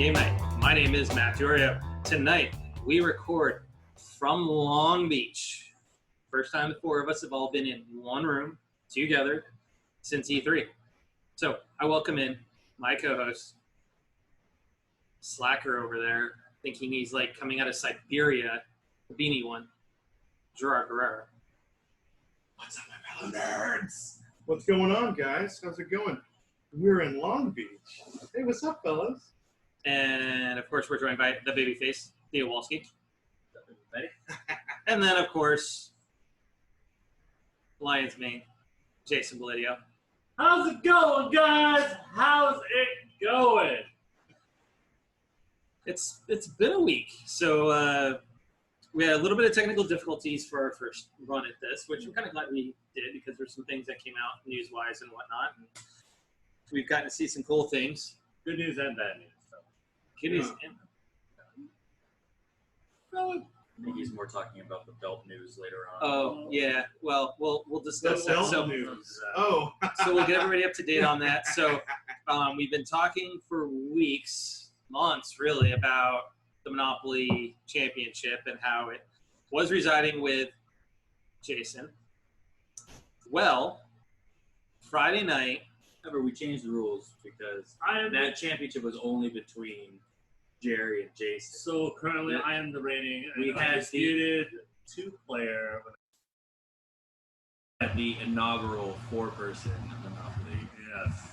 Game Night. My name is Matt Diorio. Tonight, we record from Long Beach. First time the four of us have all been in one room together since E3. So, I welcome in my co-host, Slacker over there, thinking he's like coming out of Siberia, the beanie one, Gerard Herrera. What's up, my fellow nerds? What's going on, guys? How's it going? We're in Long Beach. Hey, what's up, fellas? And, of course, we're joined by the babyface, Theo Walski. And then, of course, Lions mane, Jason Belidio. How's it going, guys? How's it going? It's been a week, so we had a little bit of technical difficulties for our first run at this, which I'm kind of glad we did because there's some things that came out news-wise and whatnot. And we've gotten to see some cool things. Good news and bad news. So. Good news. And I think he's more talking about the belt news later on. Oh, yeah. Well, we'll discuss that. Belt So, news. Oh. so we'll get everybody up to date on that. So we've been talking for weeks, months really, about the Monopoly Championship and how it was residing with Jason. Well, Friday night. Remember, we changed the rules because that championship was only between Jerry and Jason. So currently, I am the reigning. We had disputed two-player. At the inaugural four-person Monopoly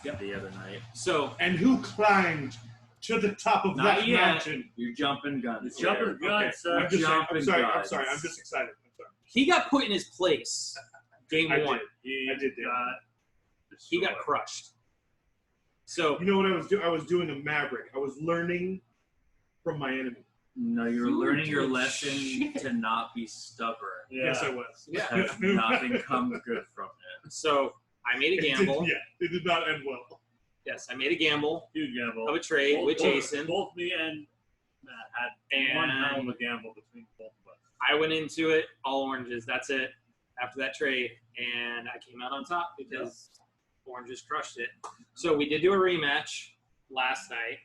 Yes. the other night. So And who climbed to the top of Not that yet. mountain? You're jumping guns. The jumping there. gun, Okay. sir. I'm just saying, I'm Jumping sorry. guns. I'm just excited. I'm sorry. he got put in his place. Game I one. did. I did. He got crushed. So You know what I was doing? I was doing a Maverick. I was learning from my enemy. No, you're You were learning your doing lesson shit. to not be stubborn. Yeah. Yes, I was. Yeah. Because nothing comes good from it. So I made a It did- gamble. yeah, it did not end well. Yes, I made a gamble Huge gamble. of a trade with Jason. Both me and Matt had one hell of a gamble between both of us. I went into it all oranges. That's it. After that trade, and I came out on top because oranges crushed it. So we did do a rematch last night.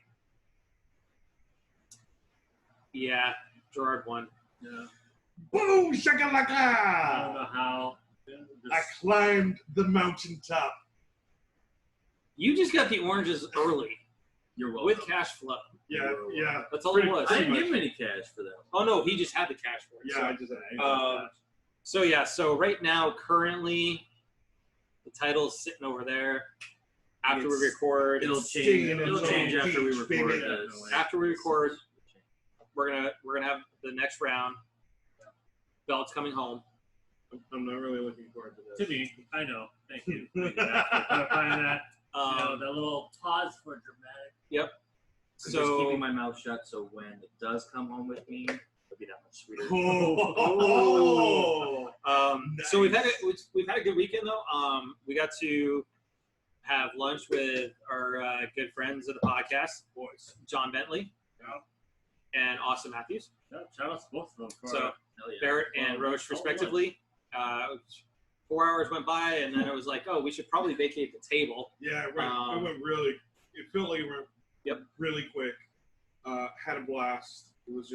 Yeah, Gerard won. Yeah. Boom! I don't Shakalaka! know how. I climbed the mountaintop. You just got the oranges early You're welcome. with cash flow. Yeah. That's all Pretty- it was. I didn't give him any cash for that. Oh no, he just had the cash for it. Yeah, I just So right now, currently, the title's sitting over there. After we It's- record, It'll Staying change. in It'll its change own after we beach, record baby. this. After we record, we're gonna have the next round. Belt's coming home. I'm not really looking forward to this. To me, I know. Thank you. Thank you, Matt, for clarifying that. That little pause for dramatic. Just keeping So my mouth shut, so when it does come home with me, it'll be that much sweeter. so we've had a good weekend though. We got to have lunch with our good friends of the podcast, Boys. John Bentley and Austin Matthews. Yeah, shout out to both of them. For, So Hell yeah. Barrett and Roche, respectively. 4 hours went by, and then it was like, oh, we should probably vacate the table. Yeah, it went really. It felt like it went really quick. Had a blast. It was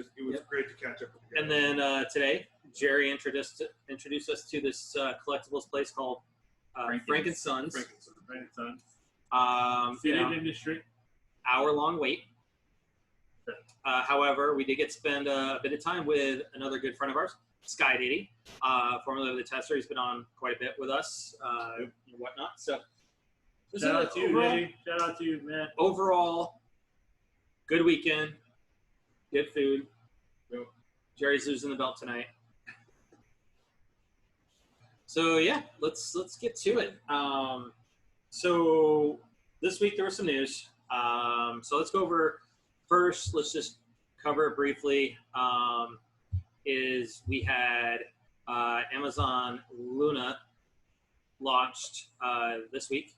great to catch up with you And guys. then today, Jerry introduced us to this collectibles place called Frank and Sons. Frankenstein. You know, Industry. hour-long wait. However, we did get to spend a bit of time with another good friend of ours, Sky Diddy, formerly of the Tester. He's been on quite a bit with us and whatnot. So, this Shout is out to you, Eddie. Shout out to you, man. overall, good weekend, good food. Yep. Jerry's losing the belt tonight. So yeah, let's get to it. So this week there was some news. So let's go over first. Let's just cover it briefly. Is we had Amazon Luna launched this week.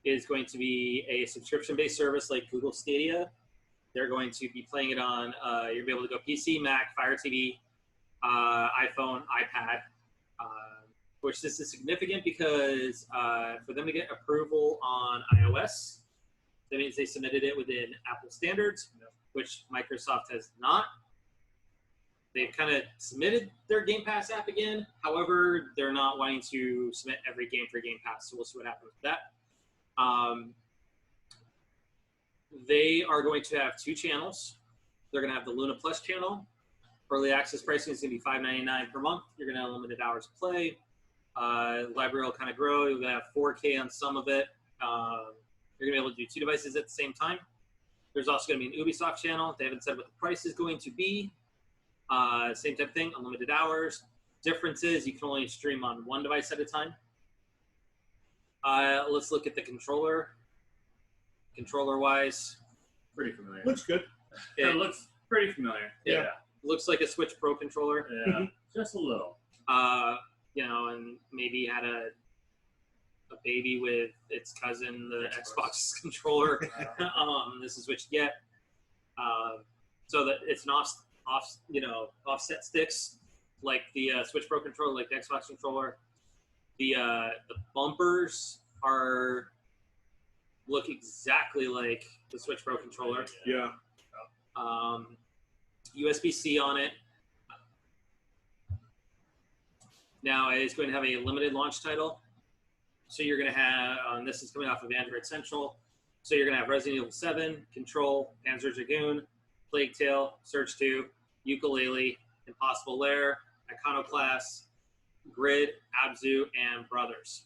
Is going to be a subscription-based service like Google Stadia. They're going to be playing it on, you'll be able to go PC, Mac, Fire TV, iPhone, iPad, which this is significant because for them to get approval on iOS, That means they submitted it within Apple standards, which Microsoft has not. They've kind of submitted their Game Pass app again. However, they're not wanting to submit every game for Game Pass, so we'll see what happens with that. They are going to have 2 channels. They're going to have the Luna Plus channel. Early access pricing is going to be $5.99 per month. You're going to have limited hours of play. Library will kind of grow. You're going to have 4K on some of it. You're going to be able to do 2 devices at the same time. There's also going to be an Ubisoft channel. They haven't said what the price is going to be. Same type of thing, unlimited hours. Difference is you can only stream on 1 device at a time. Let's look at the controller. Controller-wise, Pretty familiar. Looks good. It looks pretty familiar. Yeah. Looks like a Switch Pro controller. Yeah. Just a little. And maybe had a baby with its cousin, the Xbox controller. This is what you get. So that it's an offset sticks like the Switch Pro controller, like the Xbox controller. The bumpers look exactly like the Switch Pro controller. Yeah. USB-C on it. Now it's going to have a limited launch title. So you're going to have, this is coming off of Android Central. So you're going to have Resident Evil 7, Control, Panzer Dragoon, Plague Tale, Surge 2, Yooka-Laylee, Impossible Lair, Iconoclast, Grid, Abzu, and Brothers.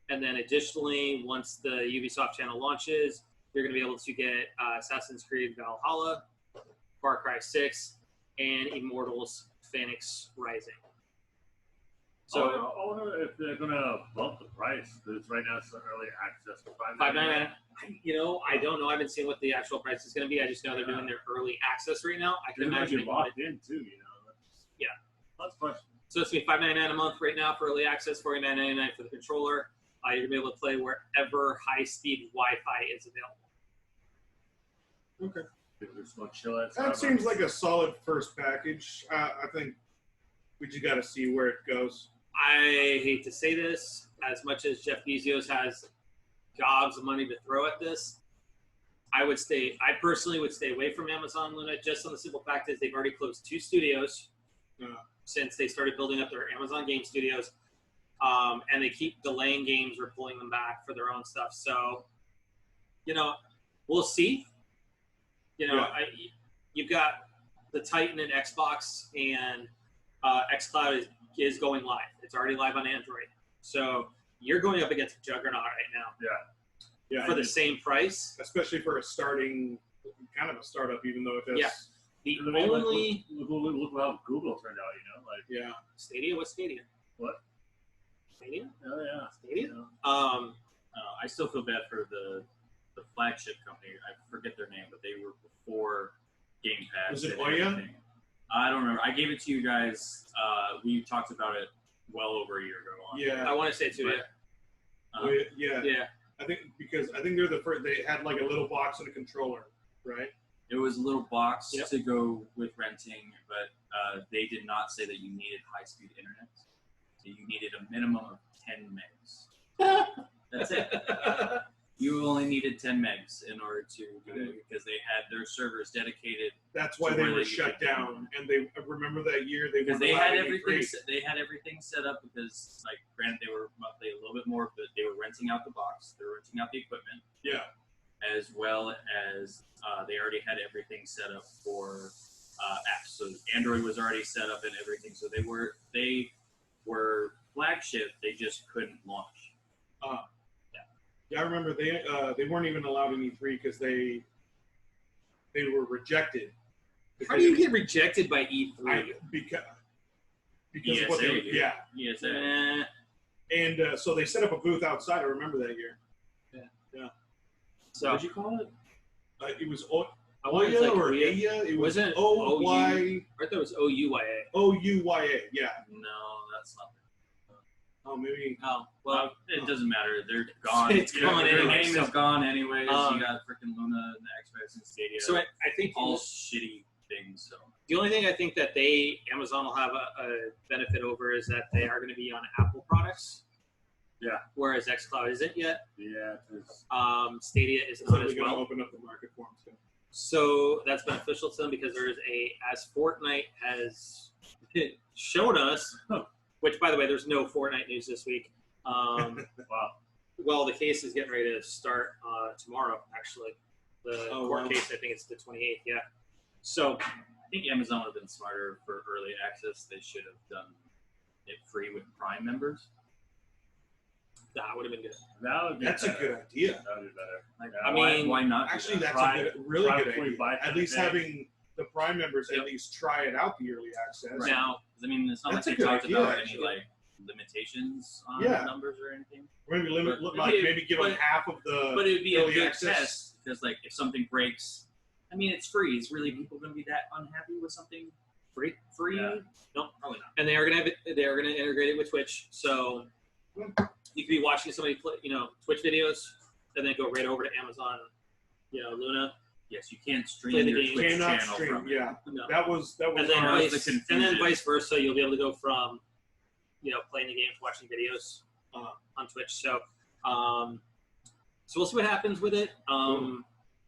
And then additionally, once the Ubisoft channel launches, you're going to be able to get Assassin's Creed Valhalla, Far Cry 6, and Immortals Phoenix Rising. So I wonder if they're going to bump the price, because right now it's early access for $5.99. I don't know. I haven't seen what the actual price is going to be. I just know they're doing their early access right now. I can imagine. Locked in too, Yeah. That's a question. So it's going to be $5.99 a month right now for early access, $49.99 for the controller. You're going to be able to play wherever high-speed Wi-Fi is available. Okay. Just gonna chill at That Starbucks. seems like a solid first package. I think we just got to see where it goes. I hate to say this, as much as Jeff Bezos has gobs of money to throw at this, I personally would stay away from Amazon Luna, just on the simple fact is they've already closed 2 studios since they started building up their Amazon game studios. And they keep delaying games or pulling them back for their own stuff. So, we'll see. You've got the Titan and Xbox, and xCloud is going live. It's already live on Android. So you're going up against a juggernaut right now. Yeah. For the same price. Especially for a kind of a startup, even though it does. Yeah. Look how Google turned out, Yeah. Stadia? What's Stadia? What? Stadia? Oh, yeah. Stadia? I still feel bad for the flagship company. I forget their name, but they were before Game Pass. Was it and Ouya? everything. I don't remember. I gave it to you guys. We talked about it well over a year ago. Yeah. I want to say too. Yeah. Yeah. I think they're the first. They had like a little box and a controller, right? It was a little box Yep. to go with renting, but they did not say that you needed high-speed internet. So you needed a minimum of 10 megs. That's it. You only needed 10 megs in order to do it because they had their servers dedicated. That's why So they where were they shut could get down. And they remember that year Because they had everything. They had everything set up because, like, granted, they were monthly a little bit more, but they were renting out the box. They were renting out the equipment. Yeah. As well as they already had everything set up for apps. So Android was already set up and everything. So they were flagship. They just couldn't launch. Yeah, I remember they weren't even allowed in E3 because they were rejected. How do you get rejected by E3? Because of what they were, yeah. Yes. And so they set up a booth outside. I remember that year. So What'd you call it? It was I wanted Ouya to, like, or Ouya. Aya. It was Wasn't it O-Y. I thought it was OUYA. O-U-Y-A. Yeah. No, that's not. Oh, maybe. Oh, well, It doesn't matter. They're gone. It's gone Their anyway, name so- is gone anyways. You Um, got freaking Luna and the Xbox and Stadia. so I think all shitty things. So the only thing I think that Amazon will have a benefit over is that they are going to be on Apple products. Yeah. Whereas xCloud isn't yet. Yeah, because Stadia is So not they're as going to well. open up the market for them too. So that's beneficial to them because there is as Fortnite has shown us, which by the way, there's no Fortnite news this week. wow. Well, the case is getting ready to start tomorrow, actually. The court wow. case, I think it's the 28th, yeah. So, I think Amazon would have been smarter for early access. They should have done it free with Prime members. that would have been good. That would be That's a better. good idea. That would be better. Like, I mean, why not? do Actually, that? that's Prime- a good, really Prime good idea. 25 At least today. having the Prime members Yep. at least try it out, the early access. Right. Now, I mean, it's not That's like a they good talked idea, about actually. any like limitations on Yeah. numbers or anything. Maybe limit, But- like maybe give them but- half of the. But it would be a early good access. test because, like, if something breaks, I mean, it's free. Is really people going to be that unhappy with something Free? free? Yeah. No, probably not. And they are going to have it. They are going to integrate it with Twitch. So you could be watching somebody play, Twitch videos, and then go right over to Amazon, Luna. Yes, you can't Play stream the your game. Twitch Cannot channel stream. from it. Yeah, No. that was And then, hard. was the and then confusion. vice versa, you'll be able to go from, playing the game to watching videos on Twitch. So, so we'll see what happens with it.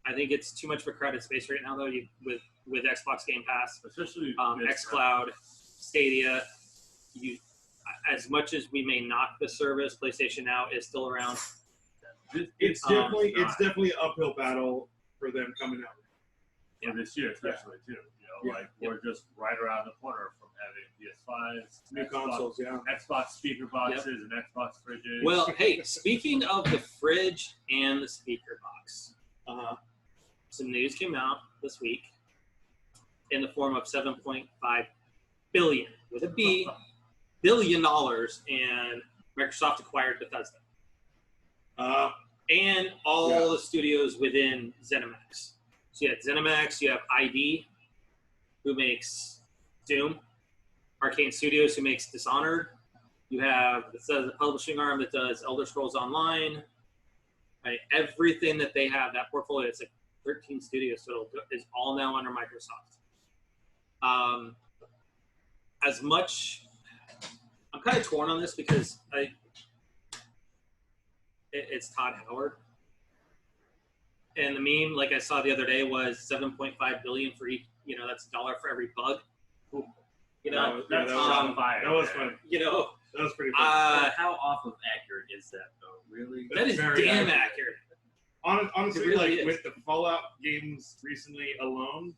I think it's too much of a crowded space right now, though. With Xbox Game Pass, Especially xCloud, Stadia. As much as we may knock the service, PlayStation Now is still around. It's Um, definitely not. it's definitely an uphill battle for them coming out. for this year, especially too. Yeah. Like we're just right around the corner from having PS5s, New consoles, yeah. Xbox speaker boxes, and Xbox fridges. Well, hey, speaking of the fridge and the speaker box, some news came out this week in the form of $7.5 billion with a B $1 billion, and Microsoft acquired Bethesda and all the studios within ZeniMax. So you have ZeniMax, you have ID, who makes Doom, Arcane Studios, who makes Dishonored. You have the publishing arm that does Elder Scrolls Online. Right? Everything that they have, that portfolio, it's like 13 studios, so is all now under Microsoft. As much, I'm kind of torn on this because it's Todd Howard. And the meme, like I saw the other day, was 7.5 billion for each. That's $1 for every bug. that's that was- on fire. That was fun. That was pretty fun. But how off of accurate is that, though? Really? that is Very damn accurate. accurate. Honestly, It really like is. with the Fallout games recently alone,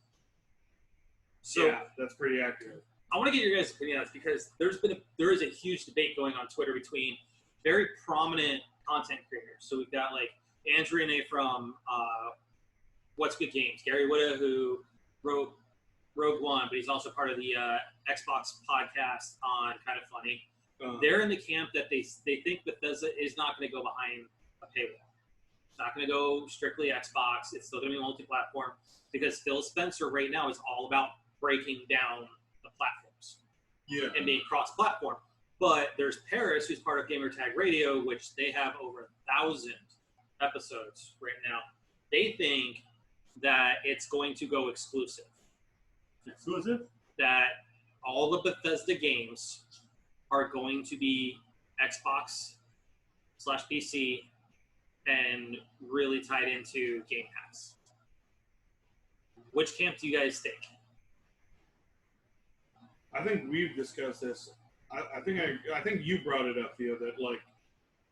So yeah, that's pretty accurate. I want to get your guys' opinion on this because there is a huge debate going on Twitter between very prominent content creators. So we've got like Andrew Renee from What's Good Games, Gary Whitta, who wrote Rogue One, but he's also part of the Xbox podcast on Kind of Funny. They're in the camp that they think Bethesda is not going to go behind a paywall. It's not going to go strictly Xbox. It's still going to be multi-platform because Phil Spencer right now is all about breaking down the platforms and being cross-platform. But there's Paris, who's part of Gamertag Radio, which they have over 1,000 episodes right now. They think that it's going to go exclusive. Exclusive? That all the Bethesda games are going to be Xbox/PC and really tied into Game Pass. Which camp do you guys think? I think we've discussed this. I think you brought it up, Theo, that like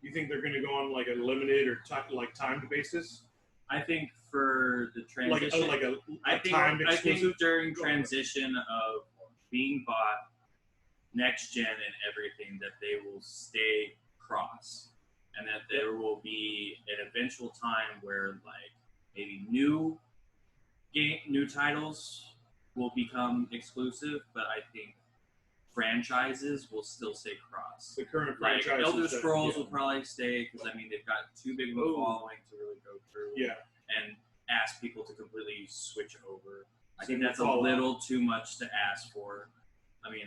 you think they're going to go on like a limited or timed basis, I think for the transition, like a I think exclusive. during transition of being bought next gen and everything, that they will stay cross, and that there will be an eventual time where like maybe new titles will become exclusive, but I think franchises will still stay cross. The current Like franchises. Elder that- Scrolls yeah. will probably stay because I mean they've got too big of a Ooh. following to really go through Yeah, and ask people to completely switch over. I Same think that's a with Fallout. little too much to ask for. I mean,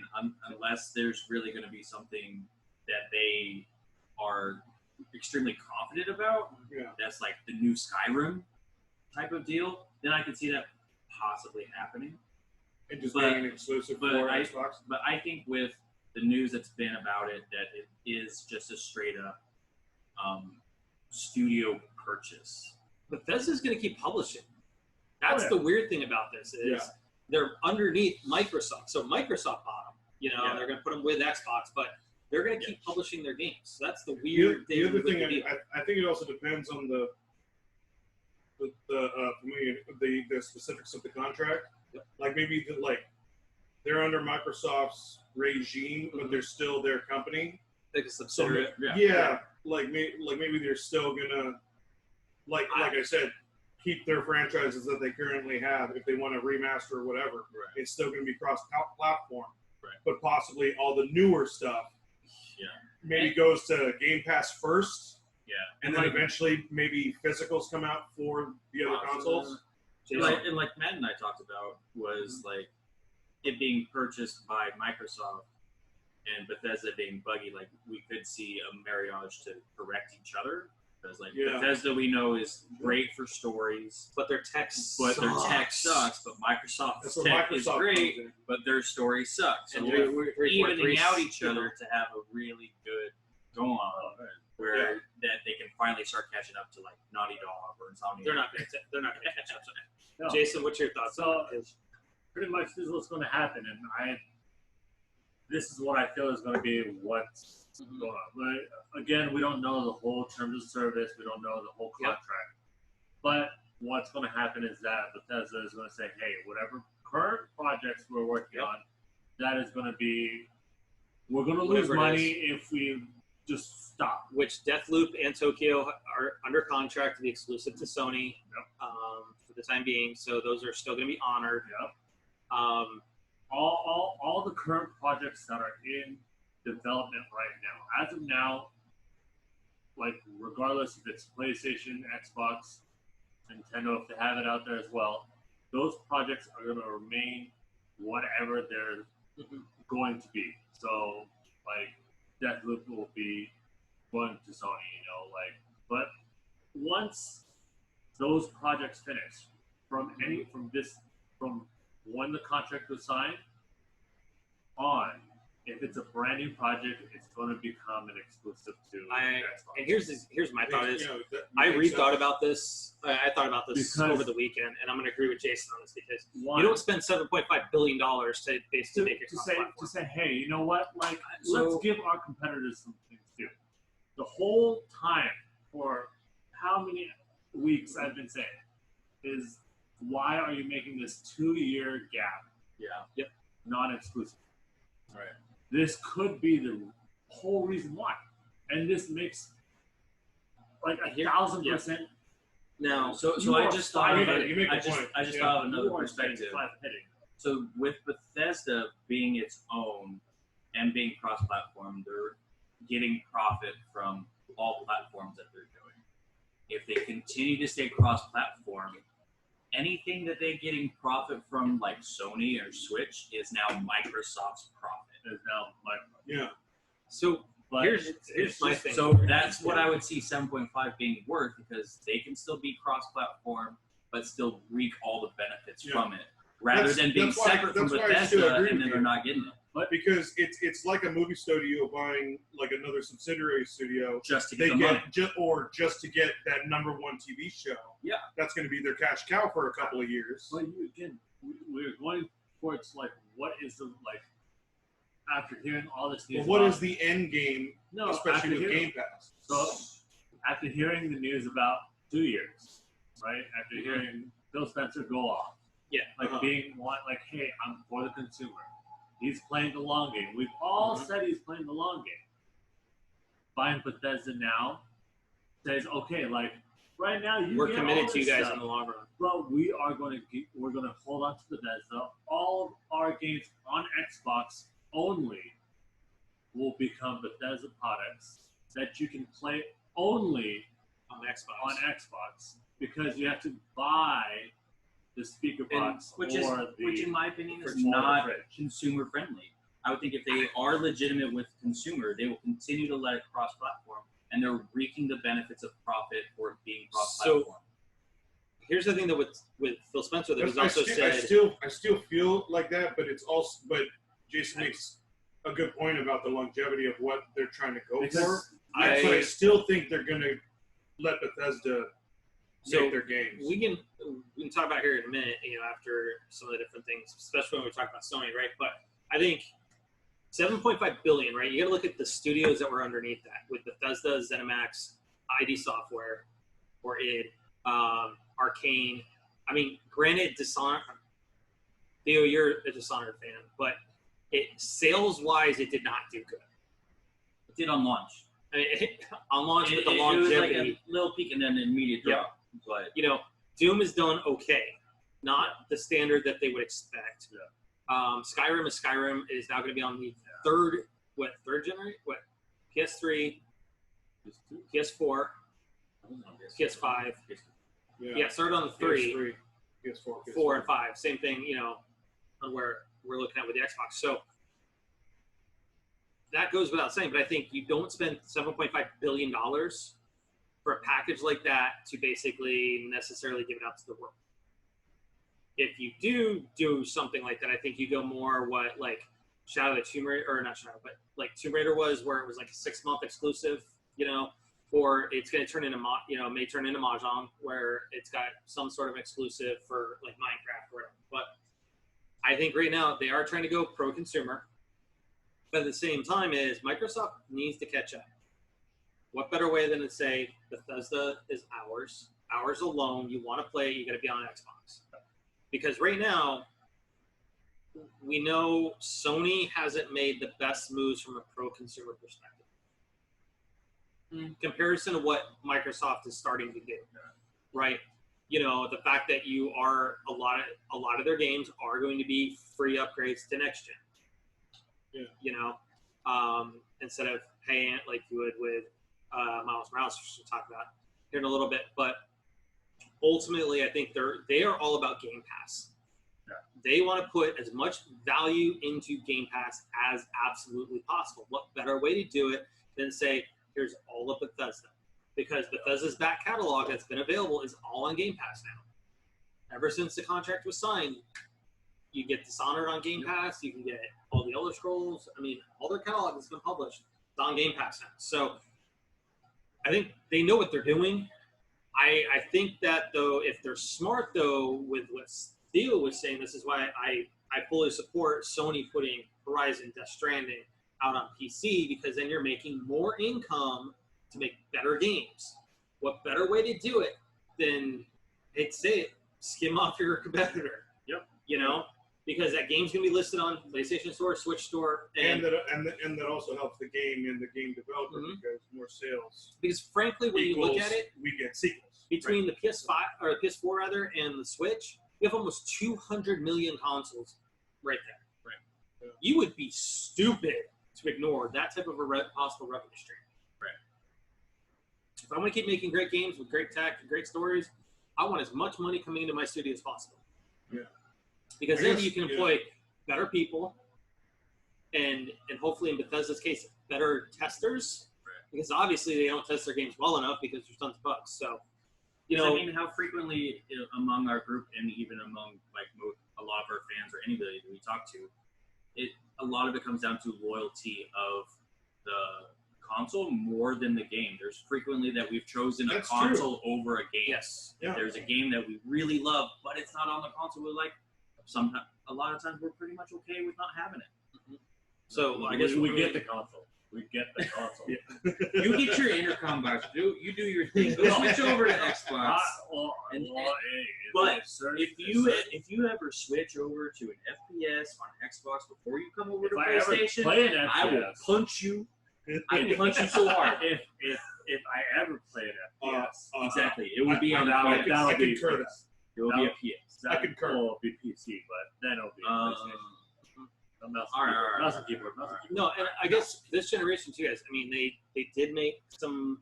unless there's really going to be something that they are extremely confident about, yeah. that's like the new Skyrim type of deal, then I could see that possibly happening. And just But- being an exclusive but for I- Xbox. But I think with the news that's been about it, that it is just a straight up studio purchase. Bethesda's going to keep publishing. That's Oh, yeah. the weird thing about this is Yeah. they're underneath Microsoft. So Microsoft bought them. Yeah. They're going to put them with Xbox, but they're going to keep publishing their games. So that's the The, weird thing. the other with thing, the deal. I think it also depends on the specifics of the contract. Yep. Like maybe they're under Microsoft's regime, but they're still their company. Like a So subsidiary. like maybe they're still gonna like I said, keep their franchises that they currently have. If they want to remaster or whatever, it's still gonna be cross-platform. Right. But possibly all the newer stuff, maybe goes to Game Pass first. Yeah. And then eventually maybe physicals come out for the other consoles. And like Matt and I talked about was like it being purchased by Microsoft and Bethesda being buggy. Like we could see a marriage to correct each other because Bethesda we know is great for stories, But their tech but their tech sucks. But Microsoft's That's where tech Microsoft is great, comes in. but their story sucks. So And we're evening out each other to have a really good go on. Where that they can finally start catching up to like Naughty Dog or Insomniac. They're not going to catch up. No. Jason, what's your thoughts So, on that? pretty much this is what's going to happen, and this is what I feel is going to be what's going on. But again, we don't know the whole terms of service. We don't know the whole Yep. contract. But what's going to happen is that Bethesda is going to say, hey, whatever current projects we're working on, that is going to be, we're going to lose Whatever it money if we just stop. Which Deathloop and Tokyo are under contract to be exclusive to Sony for the time being. So those are still going to be honored. Yep. Um, All the current projects that are in development right now, as of now, like regardless if it's PlayStation, Xbox, Nintendo, if they have it out there as well, those projects are going to remain whatever they're going to be. So, like, Deathloop will be going to Sony, but once those projects finish, from when the contract was signed on, if it's a brand new project, it's going to become an exclusive to Xbox. and here's my thought is that I makes rethought sense. about this. I thought about this Because- over the weekend, and I'm going to agree with Jason on this because One, you don't spend $7.5 billion to basically make it to cross-platform. say, hey, you know what? Like, So- let's give our competitors some things to do. The whole time, for how many weeks I've been saying, is why are you making this 2-year gap Yeah. non-exclusive? Right. This could be the whole reason why, and this makes like 1,000%. Now, So You I are just thought of fine. it. You make a I just point. thought of another You are perspective. hitting. So with Bethesda being its own and being cross-platform, they're getting profit from all platforms that they're doing. If they continue to stay cross-platform, anything that they're getting profit from, like Sony or Switch, is now Microsoft's profit. Is now my Yeah. so but here's it's my just- thing. So that's what I would see 7.5 being worth, because they can still be cross-platform, but still reap all the benefits Yeah. from it, rather That's- than being that's why- separate from that's why I still Bethesda agree and with then you. they're not getting it Because it's like a movie studio buying like another subsidiary studio. just to They get the money. get just to get that #1 TV show. Yeah. That's going to be their cash cow for a couple of years. But we're going towards like what is the like after hearing all this news. But what about- is the end game, no, especially with after Game Pass? So after hearing the news about 2 years, right? After hearing Phil Spencer go off, like Uh-huh. being one, like, hey, I'm for the consumer. He's playing the long game. We've all said he's playing the long game. Buying Bethesda now says, okay, like right now we're get committed all to you this guys stuff, in the long run. but we're going to hold on to Bethesda. All of our games on Xbox only will become Bethesda products that you can play only On Xbox. on Xbox because you have to buy the speaker box which in my opinion is for the not fridge. consumer friendly. I would think if they are legitimate with consumer, they will continue to let it cross-platform, and they're reaping the benefits of profit for it being cross-platform. Here's the thing that with Phil Spencer that he's I also still, said. I still feel like that, but it's also Jason makes a good point about the longevity of what they're trying to go Because for. But I still think they're going to let Bethesda So make their games. we can talk about here in a minute, after some of the different things, especially when we talk about Sony, right? But I think 7.5 billion, right? You got to look at the studios that were underneath that with Bethesda, ZeniMax, ID Software, or id, Arcane. I mean, granted, Dishonored. Theo, you're a Dishonored fan, but sales-wise, it did not do good. It did on launch. I mean, on launch with the It longevity. was like a little peak and then an immediate drop. But Doom is done okay, not the standard that they would expect. Yeah. Skyrim is Skyrim. It is now going to be on the third generation? PS3, PS4, PS5. Yeah, started on the 3, PS3, PS4, 4, and 5. Same thing, on where we're looking at with the Xbox. So that goes without saying, but I think you don't spend $7.5 billion for a package like that to basically necessarily give it out to the world. If you do something like that, I think you go more what like Shadow of the Tomb Raider, or not Shadow, but like Tomb Raider was, where it was like a 6-month exclusive, or it's going to turn into, may turn into Mahjong, where it's got some sort of exclusive for like Minecraft or whatever. But I think right now they are trying to go pro-consumer, but at the same time is Microsoft needs to catch up. What better way than to say Bethesda is ours alone. You want to play, you got to be on Xbox. Because right now, we know Sony hasn't made the best moves from a pro-consumer perspective. In comparison to what Microsoft is starting to do, right? The fact that you are a lot of their games are going to be free upgrades to next gen. Yeah. Instead of paying like you would with Miles Morales, which we'll talk about here in a little bit. But ultimately, I think they are all about Game Pass. Yeah. They want to put as much value into Game Pass as absolutely possible. What better way to do it than say, here's all of Bethesda? Because Bethesda's back catalog that's been available is all on Game Pass now. Ever since the contract was signed, you get Dishonored on Game Pass. You can get all the Elder Scrolls. I mean, all their catalog that's been published is on Game Pass now. So I think they know what they're doing. I think that, though, if they're smart, though, with what Theo was saying, this is why I fully support Sony putting Horizon Death Stranding out on PC, because then you're making more income to make better games. What better way to do it than, hate to say it, skim off your competitor? Yep. Because that game's going to be listed on PlayStation Store, Switch Store. And that also helps the game and the game developer, because more sales. Because frankly, when you look at it, we get sequels. Between the PS5 or PS4 rather and the Switch, you have almost 200 million consoles right there. Right. Yeah. You would be stupid to ignore that type of a possible revenue stream. Right. If I want to keep making great games with great tech and great stories, I want as much money coming into my studio as possible. Yeah. Because then you can employ better people, and hopefully in Bethesda's case, better testers. Right. Because obviously they don't test their games well enough because there's tons of bugs. So. I mean, how frequently among our group and even among like a lot of our fans or anybody that we talk to, a lot of it comes down to loyalty of the console more than the game. There's frequently that we've chosen a console over a game. Yes. Yeah. There's a game that we really love, but it's not on the console. We're like, a lot of times we're pretty much okay with not having it. Mm-hmm. So I guess we get the console. We get the console. You get your intercom box. You do your thing. Go switch over to Xbox. But if you ever switch over to an FPS on Xbox before you come over to PlayStation, I will punch you. I will punch you so hard. If I ever play an FPS, exactly, it would be on that'll be concur that. It will be a PS. I concur. It'll be PC, but then it'll be PlayStation. Keyboard. No, and I guess this generation too, guys. I mean, they did make some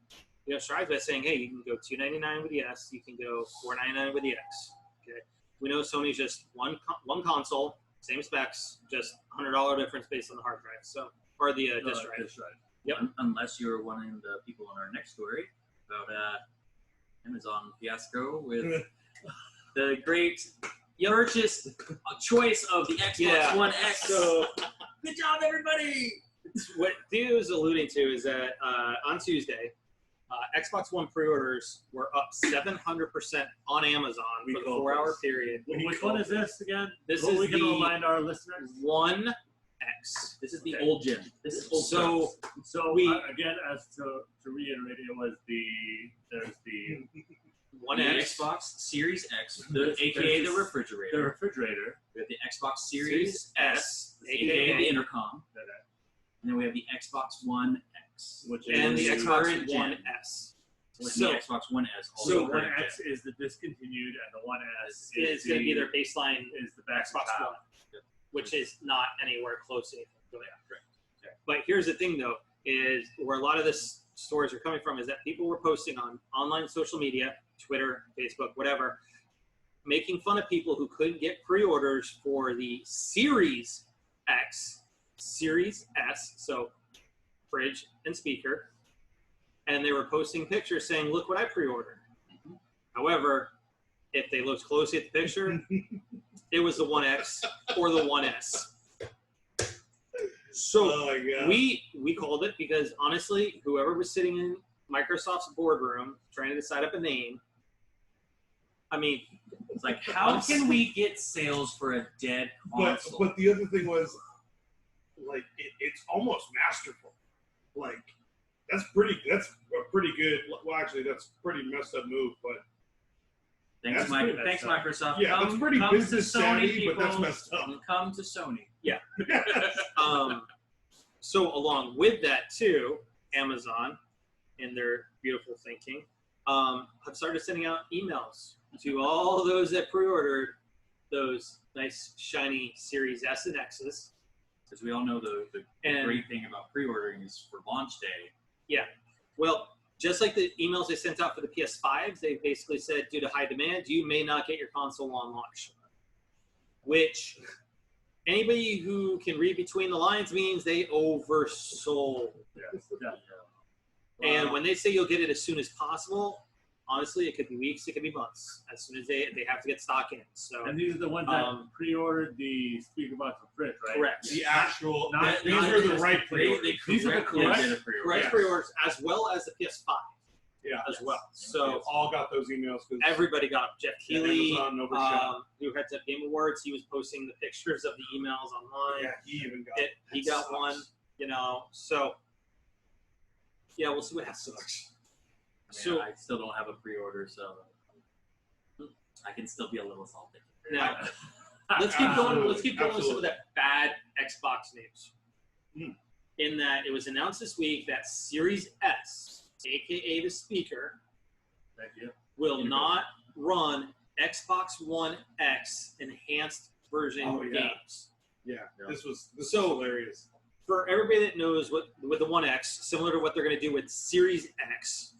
strides by saying, hey, you can go $299 with the S, you can go $499 with the X. Okay, we know Sony's just one console, same specs, just $100 difference based on the hard drive. So or the disk drive. Yep. Unless you're one of the people in our next story about Amazon fiasco with the great purchase choice of the Xbox One X. So Good job, everybody. What Theo is alluding to is that on Tuesday, Xbox One pre-orders were up 700% on Amazon We for the called 4-hour this. period. Which one is this again? This What is we can the remind our listeners. One X. This is the Okay. old gen. This is old. So So We- again, as to reiterate, it was there's the One the X, Xbox Series X, There's- aka there's the the refrigerator. refrigerator. We have the Xbox Series Series S, aka the intercom, that- and then we have the Xbox One X, Which and the is Xbox current One gen. S. and So the Xbox One S. Also So One current X gen. is the discontinued, and the One S is going to be their baseline is the back Xbox compatible. One, which is not anywhere close to anything. Really. correct. Okay. But here's the thing, though, is where a lot of this stories are coming from is that people were posting on online social media, Twitter, Facebook, whatever, making fun of people who couldn't get pre-orders for the Series X, Series S, so fridge and speaker, and they were posting pictures saying, "Look what I pre-ordered." However, if they looked closely at the picture, it was the One X or the One S. So Oh my god. we called it because honestly, whoever was sitting in Microsoft's boardroom trying to decide up a name, I mean, It's like, how can we get sales for a dead console? But the other thing was, like, it's almost masterful. Like, that's a pretty good. Well, actually, that's a pretty messed up move. But thanks, that's Mike. pretty Thanks, messed up. Microsoft. yeah, come, that's pretty come to business Sony, savvy. people. But that's messed up. Come to Sony. So along with that too, Amazon, in their beautiful thinking, have started sending out emails to all those that pre-ordered those nice shiny Series S and X's. Because we all know the And- great thing about pre-ordering is for launch day. Well, just like the emails they sent out for the PS5s, they basically said, due to high demand, you may not get your console on launch. Which anybody who can read between the lines means they oversold. Yes, definitely. And when they say you'll get it as soon as possible, honestly, it could be weeks, it could be months. As soon as they have to get stock in. So And these are the ones that pre-ordered the speaker box and fridge, right? correct. The actual. Not- these not are the just right the pre-orders. These are the correctly correct- did a pre-order. Correct Yes. pre-orders as well as the PS5 Yeah. as well. So So all got those emails. 'Cause everybody got them. Jeff Keighley, Amazon overshot. who heads up Game Awards, he was posting the pictures of the emails online. Yeah, he even got. He that got sucks. one, so yeah, we'll see what happens. I mean, So- I still don't have a pre-order, so I can still be a little salty. Now, let's keep going. Let's Absolutely. keep going with some of Absolutely. that bad Xbox news. Hmm. In that it was announced this week that Series S, aka the speaker, Thank you. will Universal. not run Xbox One X enhanced version Oh, yeah. games. Yeah, Yeah. this was So- hilarious. For everybody that knows what with the One X, similar to what they're going to do with Series X,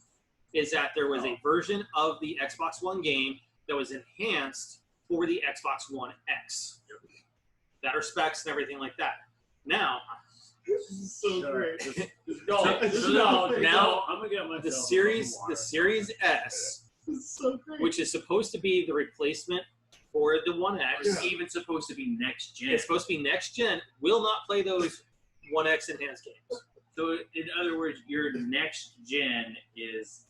is that there was a version of the Xbox One game that was enhanced for the Xbox One X. Better specs and everything like that. Now, This is so Sure. great. No, now I'm gonna get myself the some Series water. S, This is so great. which is supposed to be the replacement for the One X, It's even supposed to be next gen. it's supposed to be next gen, will not play those One X enhanced games. So, in other words, your next gen is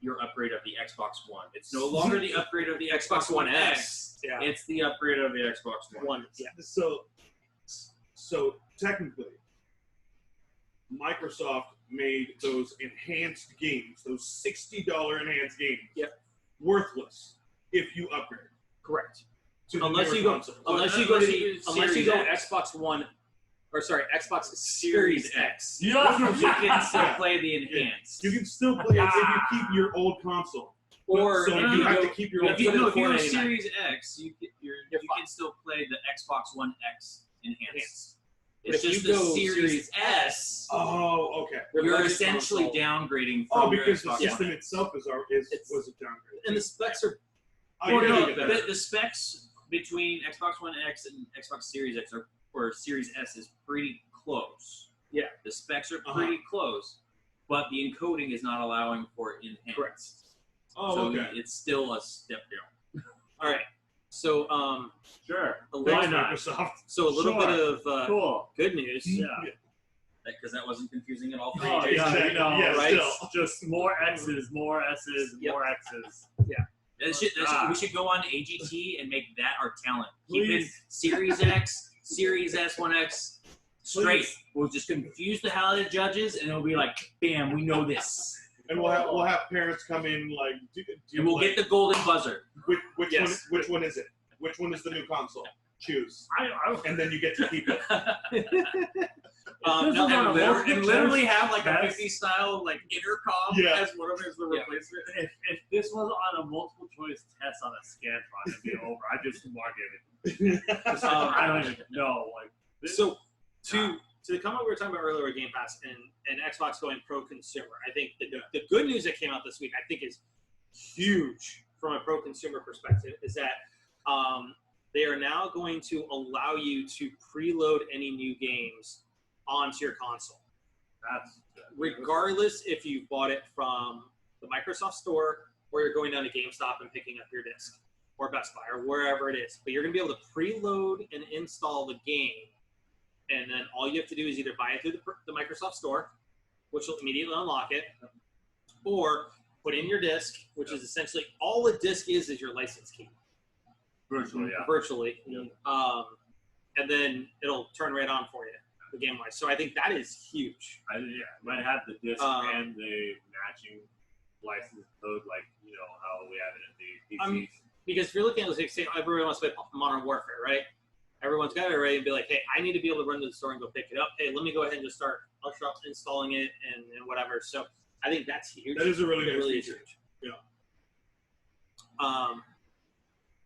your upgrade of the Xbox One. It's no longer the upgrade of the Xbox One X. Yeah. It's the upgrade of the Xbox One. One. Yeah. So technically, Microsoft made those enhanced games, those $60 enhanced games, Yep. worthless if you upgrade Correct. to the Unless newer you go, consoles. unless you go to the, unless you go Xbox One, or sorry, Xbox Series X. Yeah. You can still Yeah. play the enhanced. You can still play it if you keep your old console. Or so if you you have go, to keep your you old have to If you, go no, to if the you go 499. Series X, you fine. can still play the Xbox One X enhanced. Enhanced. It's But if just you the go Series Series S. Oh, okay. the You're budget essentially console, downgrading Oh, from your because the Xbox system One. itself was a downgrade. and the specs are Oh, Or you're no, gonna get better. the specs between Xbox One X and Xbox Series X or Series S is pretty close. Yeah. The specs are pretty close, but the encoding is not allowing for enhanced. correct. Oh, so okay. it's still a step down. All right. So Sure. a Why little, not? Microsoft. so a little Sure. bit of Cool. good news. Yeah. Because that wasn't confusing at all for Oh, AJ. yeah, Exactly. Yeah, right? still. Just more X's, more S's, Yep. more X's. We should go on AGT and make that our talent. Keep it Please. Series X, Series S1X straight. Please. We'll just confuse the hell out of the judges, and it'll be like, bam, we know this. And we'll have parents come in like, And we'll get the golden buzzer. which Yes. one is it? Which one is the new console? Choose, I and then you get to keep it. This No, is on a multiple and literally choice have like a test. 50 style like intercom Yeah. as one of his Yeah. replacement. if this was on a multiple choice test on a Scantron, it'd be over. I just mark it. I don't even know. Like this, So to the comment we were talking about earlier with Game Pass and Xbox going pro consumer, I think the good news that came out this week, I think, is huge from a pro consumer perspective, is that they are now going to allow you to preload any new games onto your console, that's regardless if you bought it from the Microsoft Store or you're going down to GameStop and picking up your disc, or Best Buy, or wherever it is. But you're going to be able to preload and install the game, and then all you have to do is either buy it through the Microsoft Store, which will immediately unlock it, or put in your disc, which is essentially all the disc is your license key, virtually, yeah. virtually. Yeah. And then it'll turn right on for you, the game-wise. So I think that is huge. Might have the disc Um, and the matching license code, like how we have it in the PCs. Because if you're looking at, like, say, everyone wants to play Modern Warfare, right? Everyone's got it ready and be like, hey, I need to be able to run to the store and go pick it up. Hey, let me go ahead and just start installing it and whatever. So I think that's huge. That is a really It nice really is feature. huge.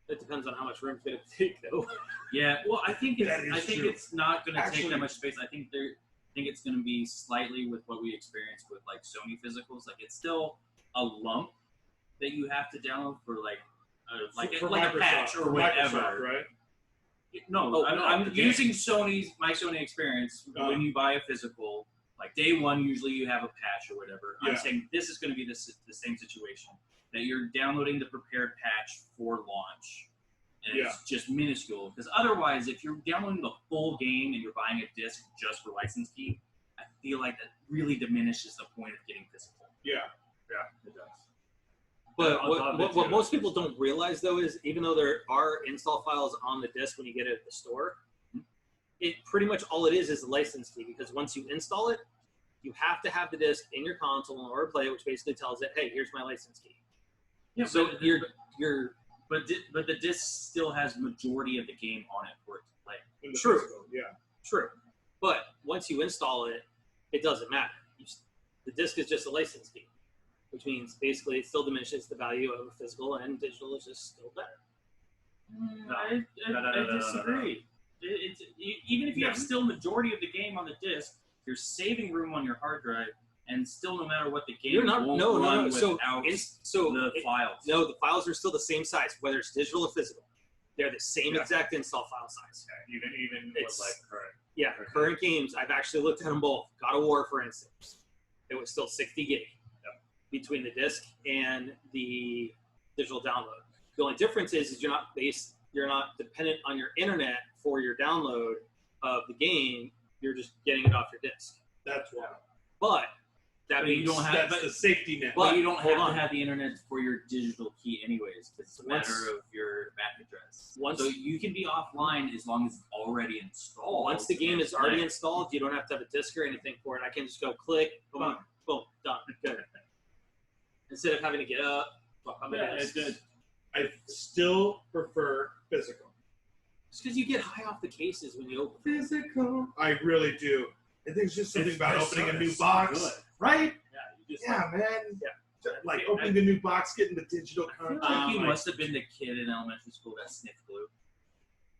It depends on how much room it's going to take, though. Yeah, well, I think That is true. it's not going to take Actually- that much space. I think it's going to be slightly with what we experienced with like Sony physicals. Like it's still a lump that you have to download for like For a patch or whatever. Microsoft, right? No, Oh, I'm the game. using my Sony experience. When you buy a physical, like day one, usually you have a patch or whatever. Yeah. I'm saying this is going to be the same situation, that you're downloading the prepared patch for launch, and it's just minuscule. Because otherwise, if you're downloading the full game and you're buying a disc just for license key, I feel like that really diminishes the point of getting physical. Yeah. Yeah, it does. But On top of it, what too, most people don't realize, though, is even though there are install files on the disc when you get it at the store, it pretty much all it is the license key. Because once you install it, you have to have the disc in your console in order to play it, which basically tells it, hey, here's my license key. Yeah, So but but the disc still has majority of the game on it for it to play. In the True. physical, yeah. true. But once you install it, it doesn't matter. The disc is just a license key, which means basically it still diminishes the value of physical, and digital is just still better. I disagree. Even if you have still majority of the game on the disc, you're saving room on your hard drive, and still no matter what the game You're not won't no. run So without the files. No, the files are still the same size, whether it's digital or physical. They're the same exact install file size. Yeah, even It's- with like current. Yeah, current games, I've actually looked at them both. God of War, for instance, it was still 60 gig between the disc and the digital download. The only difference is you're not dependent on your internet for your download of the game. You're just getting it off your disc. That's why. But that But you means don't have- That's the safety net. But But you don't hold have on. to have the internet for your digital key anyways, because it's a Once- matter of your MAC address. Once- So you can be offline as long as it's already installed. once the game and is already playing. installed, you don't have to have a disc or anything for it. I can just go click, boom, boom, done, good. Instead of having to get up, fuck on my Yeah, disc. it's good. I still prefer physical. It's because you get high off the cases when you open. Physical. I really do. I think it's just something about It's opening a new so box, good. right? Yeah, you just Yeah, man. Yeah. Like opening the new box, getting the digital I feel content. like you like- must have been the kid in elementary school that sniffed glue.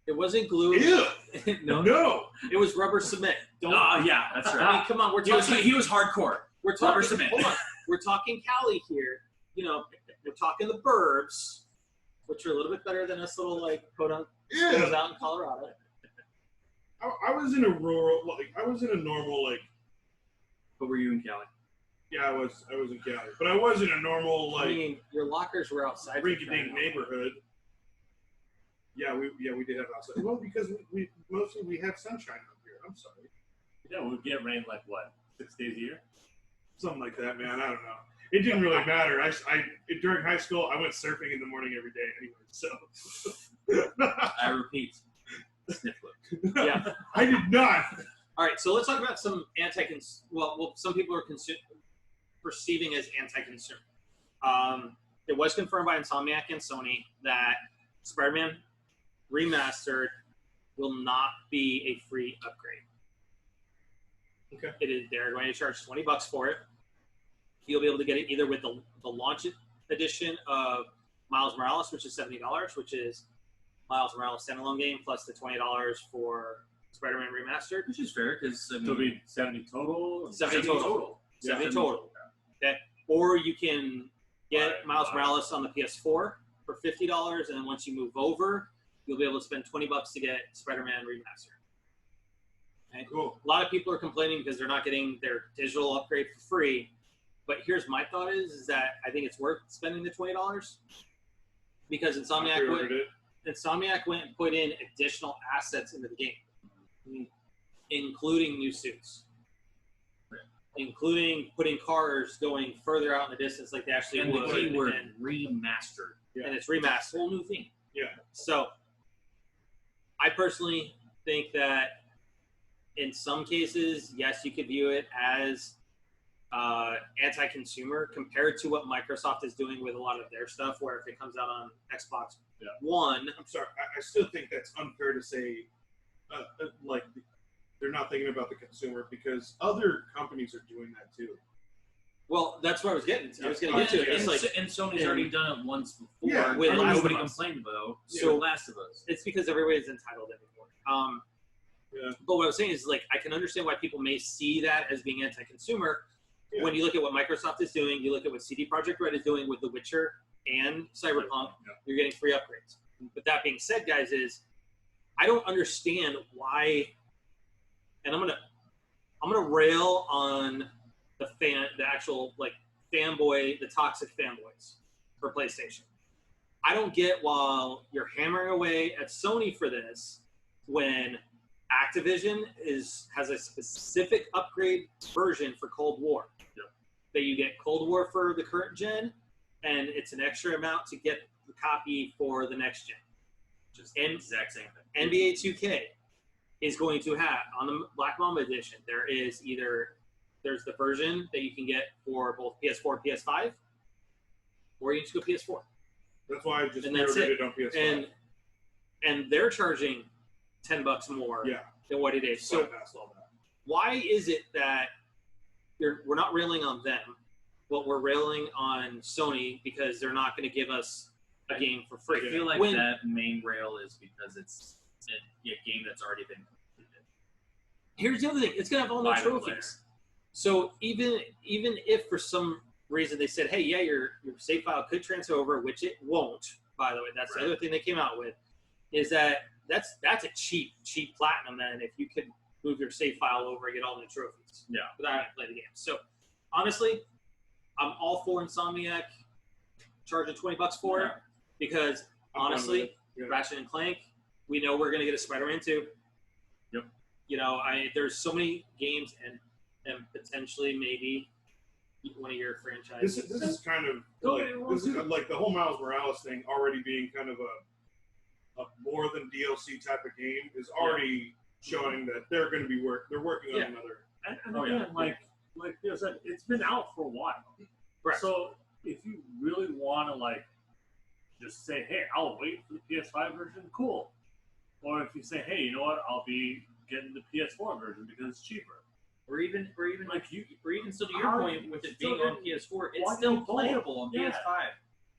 It wasn't glue. Ew. No, No. it was rubber cement. Don't. Oh yeah, that's I right. mean, come on, we're He was, talking. he was hardcore. We're rubber talking. cement. Hold on, we're talking Cali here. You know, we're talking the burbs, which are a little bit better than us little like podunk schools Yeah. out in Colorado. I was in a rural, I was in a normal, What were you in Cali? yeah, I was in Cali, but I was in a normal, I mean, your lockers were outside. rinky-dink neighborhood. Yeah, we did have outside. Well, because we mostly have sunshine up here. I'm sorry. Yeah, we get rain like what, 6 days a year? Something like that, man. I don't know. It didn't really matter. During high school, I went surfing in the morning every day anyway. So I repeat, sniff look. Yeah. I did not. All right, so let's talk about some some people are perceiving as anti-consumer. It was confirmed by Insomniac and Sony that Spider-Man Remastered will not be a free upgrade. Okay. They're going to charge $20 for it. You'll be able to get it either with the launch edition of Miles Morales, which is $70, which is Miles Morales standalone game, plus the $20 for Spider-Man Remastered. Which is fair because So it'll be 70 total? 70 total. Yeah. 70 total. Okay. Or you can get Right. Miles Morales on the PS4 for $50, and then once you move over, you'll be able to spend $20 to get Spider-Man Remastered. Okay. Cool. A lot of people are complaining because they're not getting their digital upgrade for free. But here's my thought is that I think it's worth spending the $20 because Insomniac went and put in additional assets into the game, including new suits, including putting cars going further out in the distance like they actually and would. the keyword and remastered. and it's remastered. Whole new thing. Yeah. So I personally think that in some cases, yes, you could view it as anti-consumer compared to what Microsoft is doing with a lot of their stuff, where if it comes out on Xbox One. I'm sorry. I still think that's unfair to say, like, they're not thinking about the consumer because other companies are doing that too. Well, that's what I was getting to. I was getting Yeah, into it. yeah. It's like, and Sony's and- already done it once before. Yeah, with and Last nobody of Us. complained about. So- Last of Us. it's because everybody's entitled anymore. Yeah. But what I was saying is, like, I can understand why people may see that as being anti-consumer. Yeah. When you look at what Microsoft is doing, you look at what CD Projekt Red is doing with The Witcher and Cyberpunk, you're getting free upgrades. But that being said, guys, I don't understand why, and I'm gonna rail on the actual like fanboy, the toxic fanboys for PlayStation. I don't get while you're hammering away at Sony for this when Activision has a specific upgrade version for Cold War. That you get Cold War for the current gen, and it's an extra amount to get the copy for the next gen. Just the exact same thing. NBA 2K is going to have on the Black Mamba edition. There's the version that you can get for both PS4 and PS5, or you can just go PS4. That's why I just And that's pre-ordered it on PS5. And they're charging $10 more yeah. than what it is. So So past all that. why is it that we're not railing on them, but we're railing on Sony because they're not going to give us a game for free? I feel like When- that main rail is because it's a game that's already been completed. Here's the other thing: it's going to have all the By the trophies. player. So even if for some reason they said, "Hey, yeah, your save file could transfer over," which it won't. By the way, that's Right. the other thing they came out with, is that that's a cheap platinum. Then if you could move your save file over and get all the trophies, Yeah. without having to play the game. So honestly, I'm all for Insomniac charging $20 for it Yeah. because I'm fine with honestly, it. Yeah. Ratchet and Clank, we know we're going to get a Spider-Man 2. Yep. You know, there's so many games and potentially maybe one of your franchises. This is kind of Go like, ahead, this is like the whole Miles Morales thing already being kind of a more than DLC type of game is already showing that they're going to be they're working on Yeah. another. And Oh, again, yeah. like Theo said, it's been out for a while. Correct. So if you really want to like just say, hey, I'll wait for the PS5 version, cool. Or if you say, hey, you know what, I'll be getting the PS4 version because it's cheaper. Or even Like you, or even so to your How- point with it so being on then PS4, why it's still don't- playable on Yeah. PS5.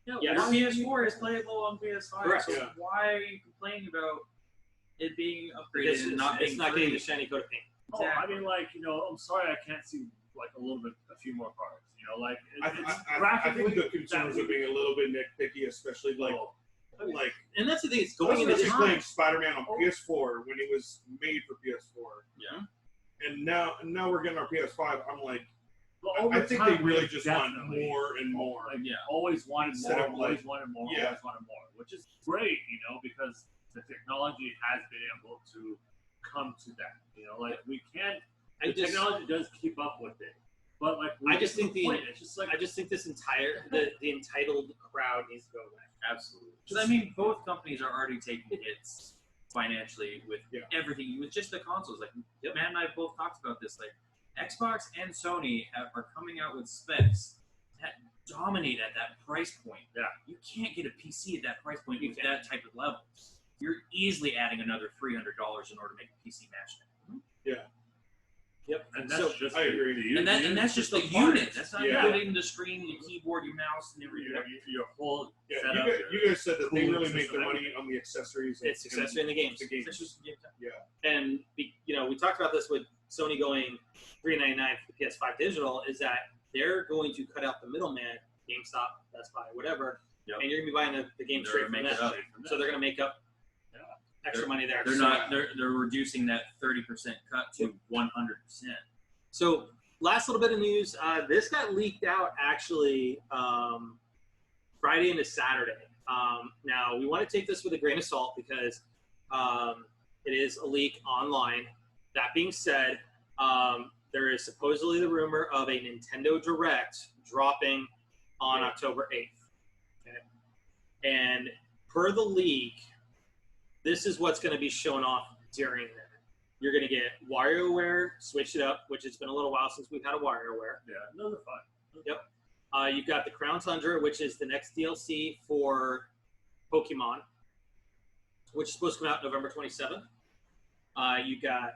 yeah, Yes. Your why PS4 is playable on PS5. Correct. So Yeah. why are you complaining about it being upgraded Because and it's not being it's not free? getting the shiny coat of paint. Oh, I mean, like, you know, I'm sorry I can't see like a few more cars. You know, like I it's think graphically the consumers that are being a little bit nitpicky, especially like And that's the thing. It's I going was into just this playing Spider-Man on Oh. PS4 when it was made for PS4, Yeah. and now we're getting our PS5. I'm like, But I over think time, they really we've just want definitely, more and more. Like, Yeah. always wanted Instead more, of, always like- wanted more, Yeah. always wanted more, which is great, you know, because the technology has been able to come to that. Like we can't. I The just- technology does keep up with it, but like I just think it's just like I just think this entire the entitled crowd needs to go away. Absolutely. Because I mean, both companies are already taking hits financially with everything, with just the consoles. Like Matt and I both talked about this. Like Xbox and Sony are coming out with specs that dominate at that price point. Yeah. You can't get a PC at that price point You with can't. that type of level. You're easily adding another $300 in order to make a PC match. Yep. and that's So just I agree. And that's just the part. unit. That's not Yeah. including the screen, the keyboard, your mouse, and everything. Your whole Yeah, setup. you guys said that they cooling really make system, their money everything. on the accessories. and- it's accessory in the games. The games. It's just game time. And we talked about this with Sony going $399 for the PS5 digital. Is that they're going to cut out the middleman, GameStop, Best Buy, whatever, Yep. and you're gonna be buying the game They're straight from making them. it up. So they're gonna make up extra money there. They're So- not. They're reducing that 30% cut to 100%. So, last little bit of news. This got leaked out actually Friday into Saturday. Now, we want to take this with a grain of salt because it is a leak online. That being said, there is supposedly the rumor of a Nintendo Direct dropping on October 8th. Okay? And per the leak, this is what's going to be shown off during that. You're going to get WarioWare, switch it up, which it's been a little while since we've had a WarioWare. Yeah, those are fun. You've got the Crown Tundra, which is the next DLC for Pokemon, which is supposed to come out November 27th. You got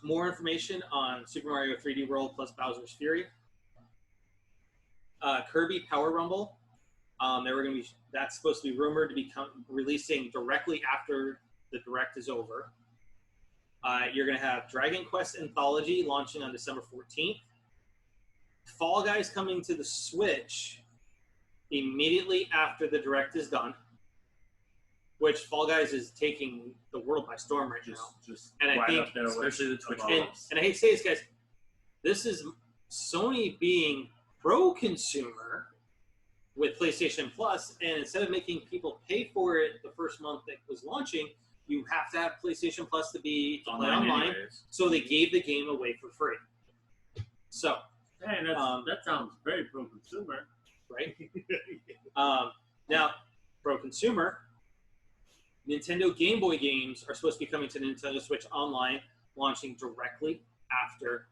more information on Super Mario 3D World plus Bowser's Fury. Kirby Power Rumble. That's supposed to be rumored to be releasing directly after the Direct is over. You're going to have Dragon Quest Anthology launching on December 14th. Fall Guys coming to the Switch immediately after the Direct is done, which Fall Guys is taking the world by storm right now. Just And I right think up there with especially the Twitch Among And, Us. and I hate to say this, guys, this is Sony being pro-consumer with PlayStation Plus, and instead of making people pay for it the first month that was launching, you have to have PlayStation Plus to play online. anyways. So they gave the game away for free. So, Hey, that sounds very pro-consumer. right? Now, pro-consumer, Nintendo Game Boy games are supposed to be coming to Nintendo Switch Online, launching directly after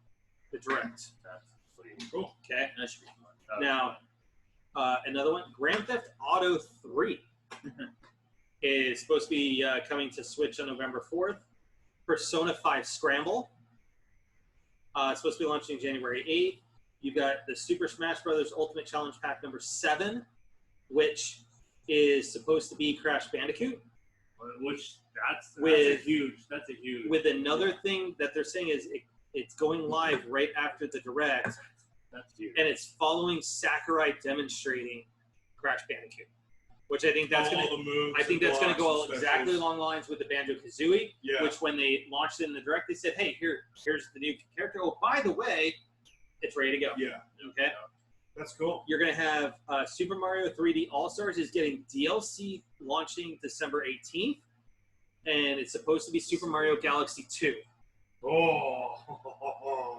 the Direct. That's pretty Cool. Okay. That should be fun. fun. Now, another one, Grand Theft Auto 3 is supposed to be coming to Switch on November 4th. Persona 5 Scramble. It's supposed to be launching January 8th. You've got the Super Smash Bros. Ultimate Challenge Pack number 7, which is supposed to be Crash Bandicoot. Which that's a With- huge. With another thing that they're saying is it's going live right after the Direct, That's huge. and it's following Sakurai demonstrating Crash Bandicoot, which I think that's All going to the moves. I think and that's going to blocks go and exactly specials. along the lines with the Banjo-Kazooie, Yeah. which when they launched it in the Direct, they said, hey, here's the new character. Oh, by the way, it's ready to go. Yeah. Okay? That's cool. You're going to have Super Mario 3D All-Stars is getting DLC launching December 18th, and it's supposed to be Super Mario Galaxy 2. Oh,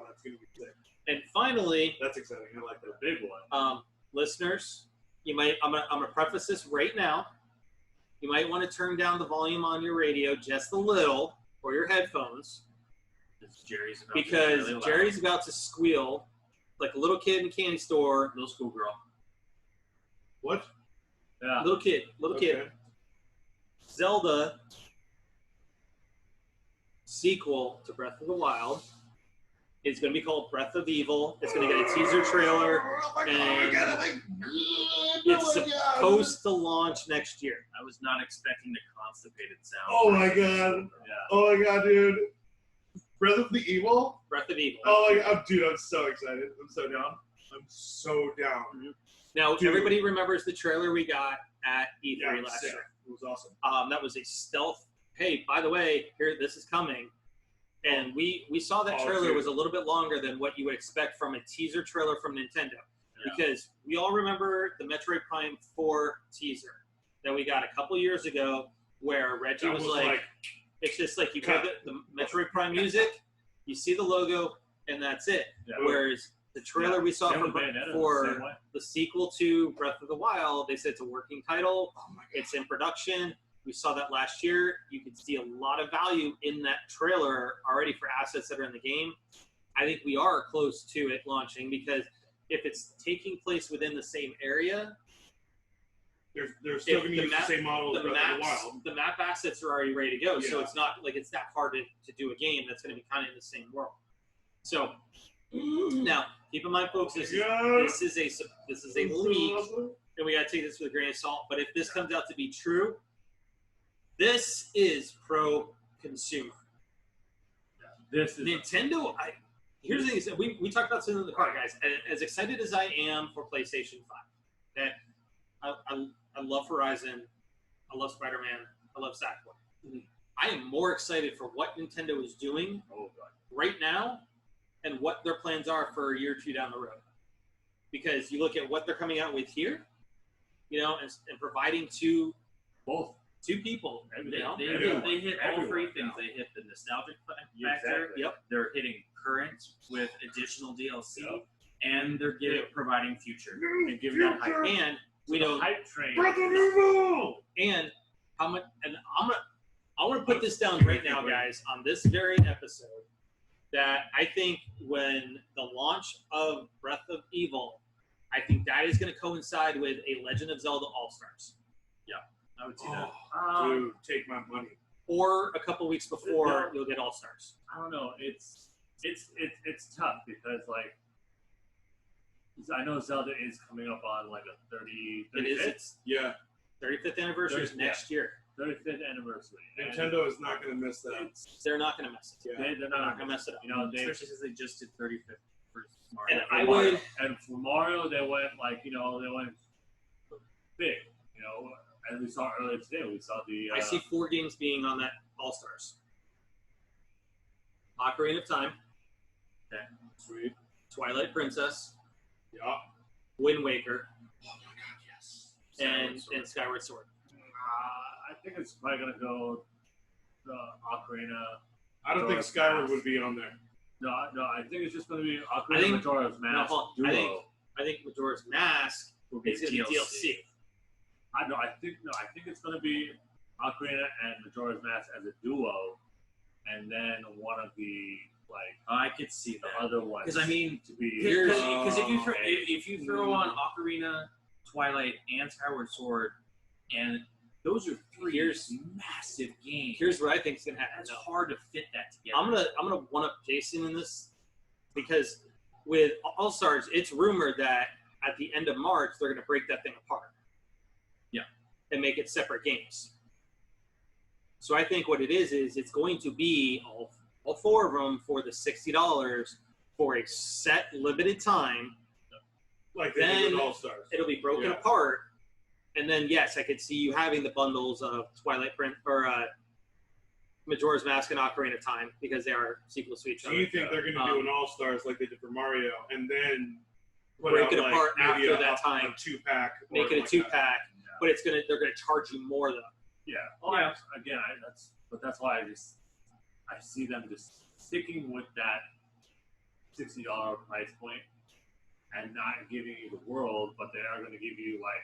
that's gonna be sick. And finally, That's exciting. I like the that. big one. listeners, I'm gonna preface this right now. You might want to turn down the volume on your radio just a little, or your headphones, Jerry's about to be because really loud. Jerry's about to squeal like a little kid in a candy store. little schoolgirl. What? Yeah. Little kid. Okay. Zelda sequel to Breath of the Wild is going to be called Breath of Evil. It's going to get a teaser trailer, and it's supposed to launch next year. I was not expecting the constipated sound. Oh my god. Yeah. Oh my god, dude. Breath of the Evil? Breath of Evil. Oh my god, dude, I'm so excited. I'm so down. I'm so down. Now, Dude. everybody remembers the trailer we got at E3 Yeah, last sick. year. It was awesome. That was a stealth. Hey, by the way, here this is coming, and we saw that Oh, trailer dude. was a little bit longer than what you would expect from a teaser trailer from Nintendo, Yeah. because we all remember the Metroid Prime 4 teaser that we got a couple years ago, where Reggie That was was like, it's just like you hear the Metroid Prime music, you see the logo, and that's it. Yeah. Whereas the trailer we saw Same for, with Bayonetta, the for same way. the sequel to Breath of the Wild, they said it's a working title. Oh my God. It's in production. We saw that last year. You could see a lot of value in that trailer already for assets that are in the game. I think we are close to it launching because if it's taking place within the same area, They're still If going the to use map- the same model as the Breath of the maps, Wild. the map assets are already ready to go. So Yeah. it's not like it's that hard to do a game that's going to be kind of in the same world. So now, keep in mind, folks, this is a leak, and we got to take this with a grain of salt. But if this comes out to be true, this is pro-consumer. This is Nintendo. Here's the thing: we talked about something in the car, guys. As excited as I am for PlayStation 5, okay, I love Horizon, I love Spider-Man, I love Sackboy. I am more excited for what Nintendo is doing right now and what their plans are for a year or two down the road. Because you look at what they're coming out with here, you know, and providing to both. two people, you know. They hit all Everyone three now. things. They hit the nostalgic factor. Exactly. Yep. They're hitting current with additional DLC, Yep. and they're providing future. And give that hype. And we The don't. hype train. And how much? And I want to put this down right now, guys, on this very episode. That I think when the launch of Breath of Evil, I think that is going to coincide with a Legend of Zelda All Stars, I would see that. Oh, dude, take my money. or a couple weeks before you'll get All Stars. I don't know. It's tough because like I know Zelda is coming up on like a 35th It is its Yeah, 35th anniversary is next year. 35th anniversary. And Nintendo is not going to miss that. it's- They're not going to mess it. Yeah. they're They're not not going to mess it up. You know, they Especially since they just did 35th for Mario. And for I Mario. would. And for Mario, they went like they went big. You know, as we saw earlier today, we saw the. I see 4 games being on that All Stars. Ocarina of Time, Sweet. Twilight Princess, Yeah. Wind Waker, Oh my God, yes. and Skyward Sword. I think it's probably gonna go the Ocarina. I don't think Majora's Skyward Mask. would be on there. No, I think it's just gonna be I Ocarina think- Majora's Mask hold on. duo. I think Majora's Mask Will be is going to be DLC. I think it's gonna be Ocarina and Majora's Mask as a duo, and then one of the like I could see the that. other ones. Because I mean, to be because Oh, if you throw on Ocarina, Twilight, and Skyward Sword, and those are 3 massive games. Here's what I think is going to happen. That's though. hard to fit that together. I'm gonna one up Jason in this because with All Stars, it's rumored that at the end of March they're gonna break that thing apart. Yeah. And make it separate games. So I think what it is it's going to be all 4 of them for the $60 for a set limited time. Like they Then did with All Stars. It'll be broken Yeah. apart, and then yes, I could see you having the bundles of Twilight Prince or Majora's Mask and Ocarina of Time because they are sequels to each Do other. you think they're going to do Um, an All Stars like they did for Mario, and then put Break out, it like, apart maybe after that time. a 2-pack, Make or it a like 2-pack, but they're gonna charge you more though. Yeah. Yeah. That's why I see them just sticking with that $60 price point and not giving you the world, but they are going to give you like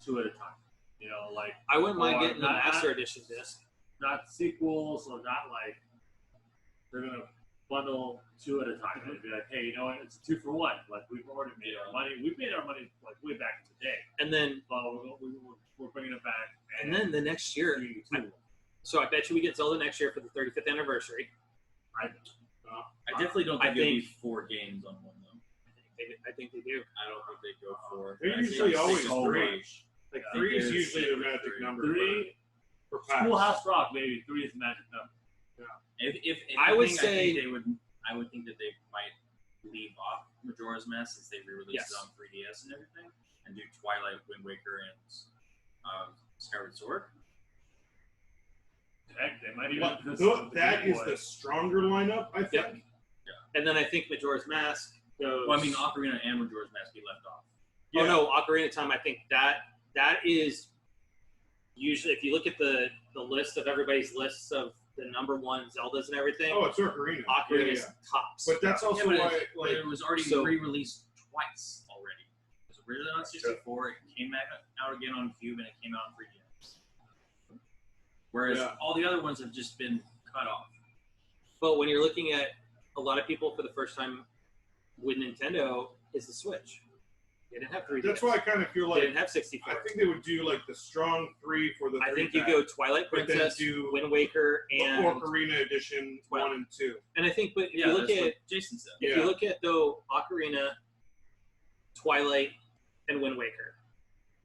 2 at a time. You know, like I wouldn't mind Or getting the not- Master Edition disc. not sequels or not like they're going to bundle 2 at a time. They'd be like, hey, you know what? It's a 2 for 1. Like we've already made our money. We've made our money like way back in the day, And then but we're bringing it back. and then the next year, giving you 2. so I bet you we get Zelda next year for the 35th anniversary. I definitely don't think I it'll be think- 4 games on one though. I think they do. I don't think they go 4. They're I think usually it's always so 3. much. Like Yeah. 3 is Think usually it's the magic 3. number 3, for packs. Schoolhouse Rock, maybe 3 is the magic number. If I would anything, say- I would think that they might leave off Majora's Mask since they re-released Yes. it on 3DS and everything, and do Twilight, Wind Waker, and Skyward Sword. Heck, they might even. Well, just- that Game is Boy. the stronger lineup, I Yep. think. And then I think Majora's Mask goes. Well, I mean, Ocarina and Majora's Mask be left off. Oh no, Ocarina of Time. I think that is usually, if you look at the list of everybody's lists of the number one Zeldas and everything, Oh, it's Ocarina. Ocarina is Yeah. tops. But that's also but why, but it was already so- re-released twice already. It was originally on 64, it came back out again on Cube, and it came out on 3DS. Whereas Yeah. all the other ones have just been cut off. But when you're looking at a lot of people for the first time with Nintendo, is the Switch. They didn't have 3DS. that's why I kind of feel They like didn't have 64. I think they would do like the strong 3 for the. I 3 think you pack, go Twilight but then Princess, do Wind Waker, and Ocarina Edition 1 and 2. and I think, but if Yeah, you look that's at what Jason said. if Yeah. you look at though Ocarina, Twilight, and Wind Waker,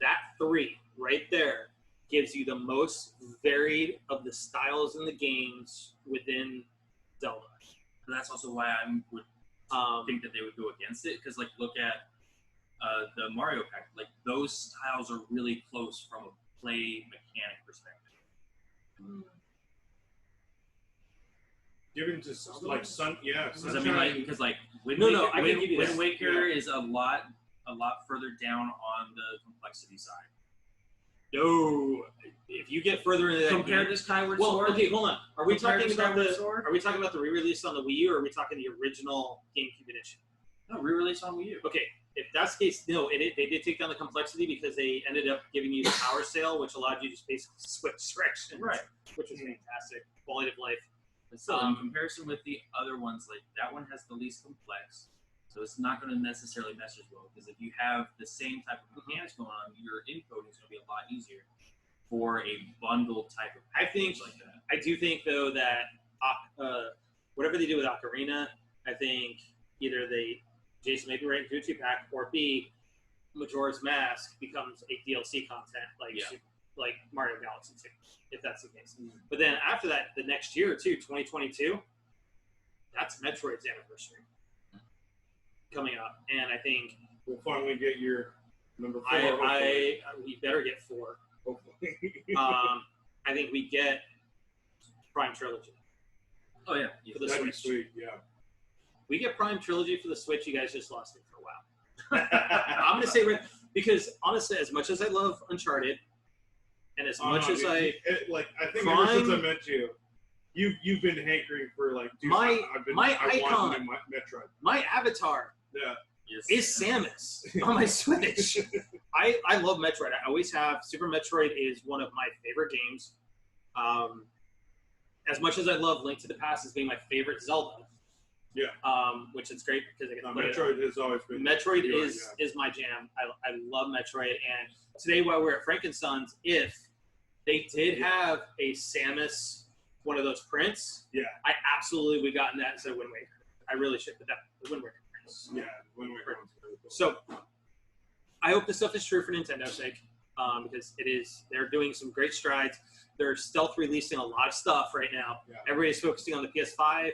that 3 right there gives you the most varied of the styles in the games within Zelda. And that's also why I would think that they would go against it, because like look at the Mario pack, like those styles are really close from a play mechanic perspective. Given to like Sun, yeah. Because I mean, like, because like Wind No, Waker, no, I can Wind, give you this. Wind Waker is a lot further down on the complexity side. No, if you get further into that Compared game, to Skyward well, Sword. okay, hold on. Are we Compared talking to about Skyward the Sword? Are we talking about the re-release on the Wii U, or are we talking the original GameCube edition? No, re-release on Wii U. Okay, if that's the case, no, they did take down the complexity because they ended up giving you the power sale, which allowed you to just basically switch directions, Right. which was fantastic. Quality of life. But still, in comparison with the other ones, like that one has the least complex, so it's not going to necessarily mesh as well. Because if you have the same type of mechanics going on, your encoding is going to be a lot easier for a bundled type of I think- package like that. I do think though that whatever they do with Ocarina, I think either Jason maybe right into a 2-pack, or B, Majora's Mask becomes a DLC content like Mario Galaxy 2, if that's the case. But then after that, the next year too, 2022, that's Metroid's anniversary coming up, and I think We'll finally get your number 4. we better get 4. hopefully. I think we get Prime Trilogy. Oh yeah, For the That'd be Switch. sweet. Yeah. We get Prime Trilogy for the Switch. You guys just lost it for a while. I'm gonna say because honestly, as much as I love Uncharted, and as much as I think ever since I met you, you've been hankering for like. Dude, My I icon. wanted a Metroid. my avatar Yeah. yes, is Samus on my Switch. I love Metroid. I always have. Super Metroid is one of my favorite games. As much as I love Link to the Past as being my favorite Zelda. Yeah. Which is great because I get to No, play it. Metroid has always been. Metroid yours, is my jam. I love Metroid, and today while we're at Frankenstein's, if they did have a Samus, one of those prints, Yeah. I absolutely would have gotten that instead of Wind Waker. I really should, but the Wind Waker prints. Yeah. When we were really cool. So I hope this stuff is true for Nintendo's sake, because they're doing some great strides. They're stealth releasing a lot of stuff right now. Yeah. Everybody's focusing on the PS5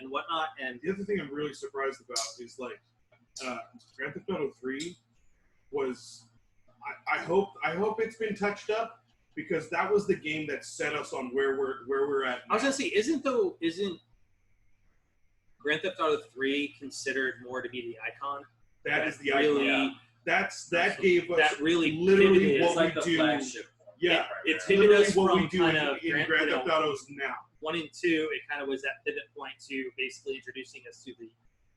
and whatnot, and The other thing I'm really surprised about is like Grand Theft Auto 3 was. I hope it's been touched up because that was the game that set us on where we're at. I was now. gonna say, isn't Grand Theft Auto 3 considered more to be the icon? That is the really, icon. That gave us that really literally pivoted. what it's like we the do. flagship. Yeah, It it's pivoted literally us what we from do kind in of Grand Theft Autos now. 1 and 2. It kind of was that pivot point to basically introducing us to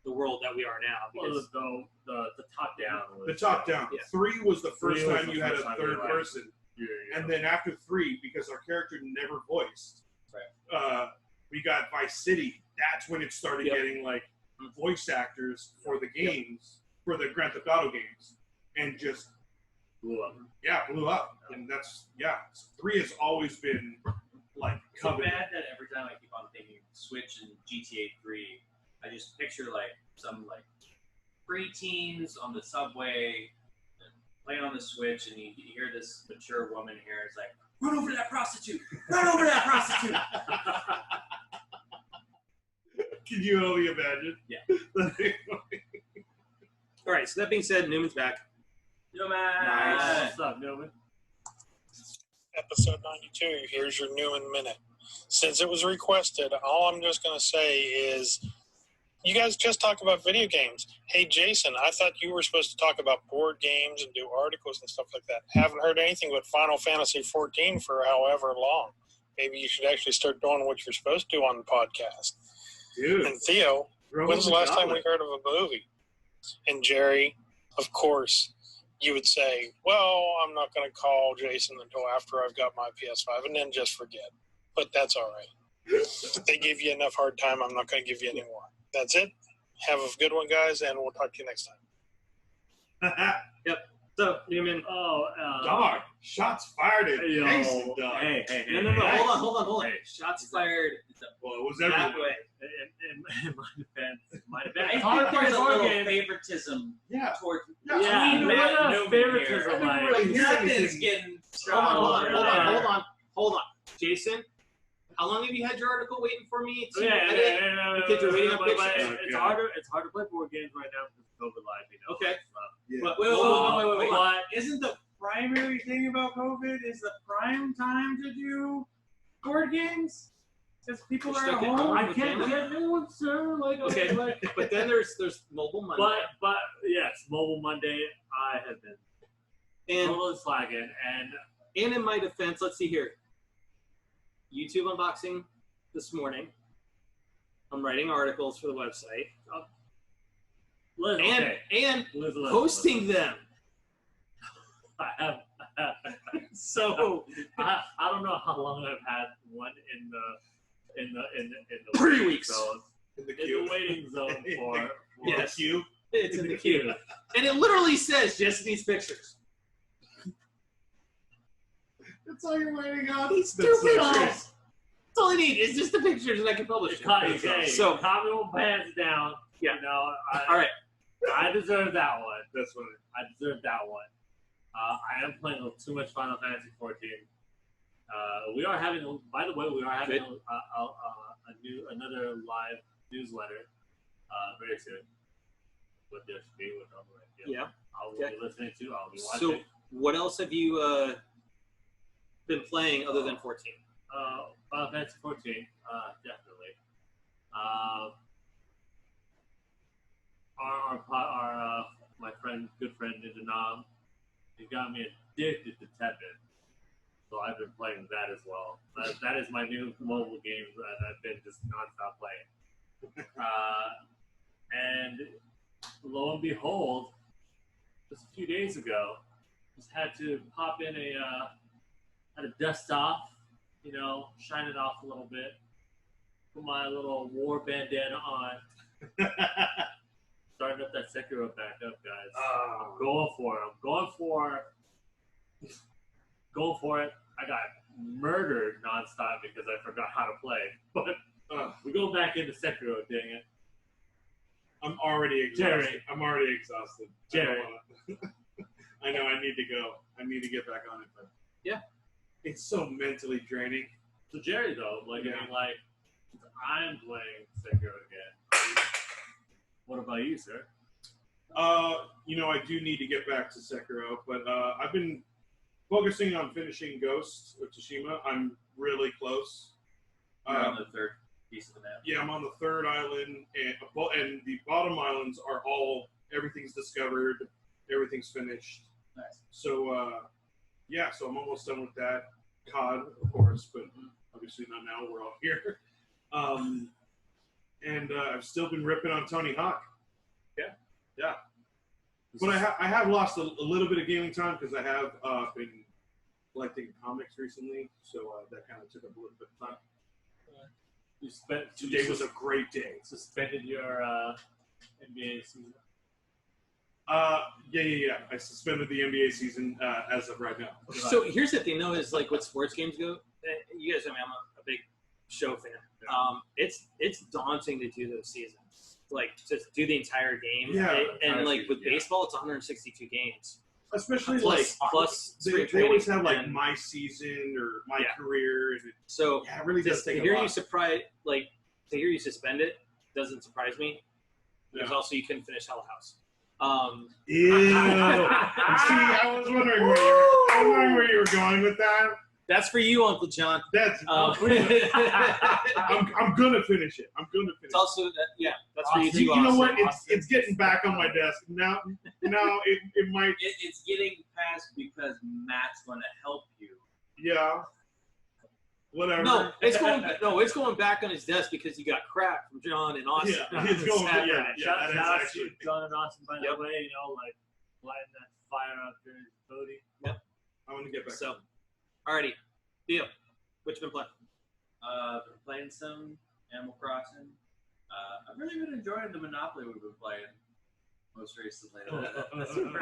the world that we are now. Well, Because the top down. Was, The top down. Yeah. 3 was the first 3 was time the you had a first time third you had- person. Yeah. And then after 3, because our character never voiced, we got Vice City. That's when it started Yep. getting like voice actors for the games, for the Grand Theft Auto games, and just blew up. blew up. And that's 3 has always been like It's so coveted. bad that every time I keep on thinking Switch and GTA 3, I just picture like some like preteens on the subway playing on the Switch, and you hear this mature woman here. It's like, run over to that prostitute! Run over to that prostitute! Can you only imagine? Yeah. all right. So that being said, Newman's back. Yo, man! Nice. What's up, Newman? Episode 92. Here's your Newman Minute. Since it was requested, all I'm just going to say is you guys just talk about video games. Hey, Jason, I thought you were supposed to talk about board games and do articles and stuff like that. Haven't heard anything but Final Fantasy 14 for however long. Maybe you should actually start doing what you're supposed to on the podcast. Dude. And Theo, when's the last time we heard of a movie? And Jerry, of course, you would say, well, I'm not going to call Jason until after I've got my PS5, and then just forget. But that's all right. If they give you enough hard time, I'm not going to give you any more. That's it. Have a good one, guys, and we'll talk to you next time. So, Newman. Dog. Shots fired at Yo, Jason, dog. hey, No. Hold on. Hey. Shots fired Well, it was that everywhere. way. In my defense, I it's hard to think play there's a board little games. favoritism Yeah. towards Yeah, between Matt Matt and Newman Newman favoritism, here. like- Nothing's getting strong. Hold on. Jason, how long have you had your article waiting for me to Yeah, edit? Because you're waiting on but pictures. it's Yeah. hard to play board games right now because of COVID live. You know. Okay. Yeah. But Wait. But Isn't the primary thing about COVID is the prime time to do board games? Because people You're are at stuck at home. home. I can't get new ones, sir. Like, Okay. like, But then there's Mobile Monday. but yes, Mobile Monday. I have been and totally slacking, and in my defense, let's see here. YouTube unboxing this morning. I'm writing articles for the website. Liz, And okay. and Liz, posting them. I have. So I don't know how long I've had one in the 3 waiting weeks. zone. In the In the queue. waiting zone for Yes. Queue. it's in the queue. And it literally says just these pictures. That's all you're waiting on. These two That's so pictures. true. That's all I need. It's just the pictures and I can publish it. Okay, So- Cottonwool pants down. Yeah. You know, All right. I deserve that one. That's funny. I deserve that one. I am playing a little too much Final Fantasy 14. We are having, by the way, Good. another live newsletter very soon with this be with on the radio. Yeah. I'll Okay. be listening to. I'll be So watching. what else have you been playing other than 14? Final Fantasy 14, definitely. My good friend Ninja Nam, he got me addicted to Tekken, so I've been playing that as well. That is my new mobile game that I've been just nonstop playing. And lo and behold, just a few days ago, just had to pop in had a dust off, you know, shine it off a little bit, put my little war bandana on, starting up that Sekiro back up, guys. I'm going for it. Going for it. I got murdered nonstop because I forgot how to play. But we go back into Sekiro, dang it. I'm already exhausted. Jerry. I know I need to go. I need to get back on it, but Yeah. it's so mentally draining. So Jerry, though, I mean, I'm playing Sekiro again. What about you, sir? I do need to get back to Sekiro, but I've been focusing on finishing Ghost of Tsushima. I'm really close. You're on the third piece of the map. Yeah, I'm on the third island, and the bottom islands are everything's discovered, everything's finished. Nice. So, so I'm almost done with that. COD, of course, but obviously not now. We're all here. And I've still been ripping on Tony Hawk. Yeah. But I have lost a little bit of gaming time because I have been collecting comics recently, so that kind of took up a little bit of time. Today was a great day. Suspended your NBA season. Yeah. I suspended the NBA season as of right now. So here's the thing, though, is like with sports games go. You guys, I'm a big show fan. It's daunting to do those seasons, like just do the entire game. Yeah, and like with baseball, it's 162 games. Especially plus they spring always training have like and- my season or my Yeah. career, and So it really does to take a hear you lot. to hear you suspend it doesn't surprise me. Because Yeah. also you couldn't finish Hell House. Ew. See, I was wondering where you were going with that. That's for you, Uncle John. That's Um, I'm gonna finish it. I'm gonna finish It's also That's for you Austin. too, You know what? Austin. It's getting back on my desk now. It might. It's getting passed because Matt's going to help you. Yeah. Whatever. No, it's going back on his desk because you got crap from John and Austin. Yeah, it's going. Saturday. Yeah, Shout that is out actually. to John and Austin, by Yep. the way, like lighting that fire up there in Cody. I'm gonna get back. So, alrighty, Theo, what you been playing? Been playing some Animal Crossing. I've really been enjoying the Monopoly we've been playing most recently. I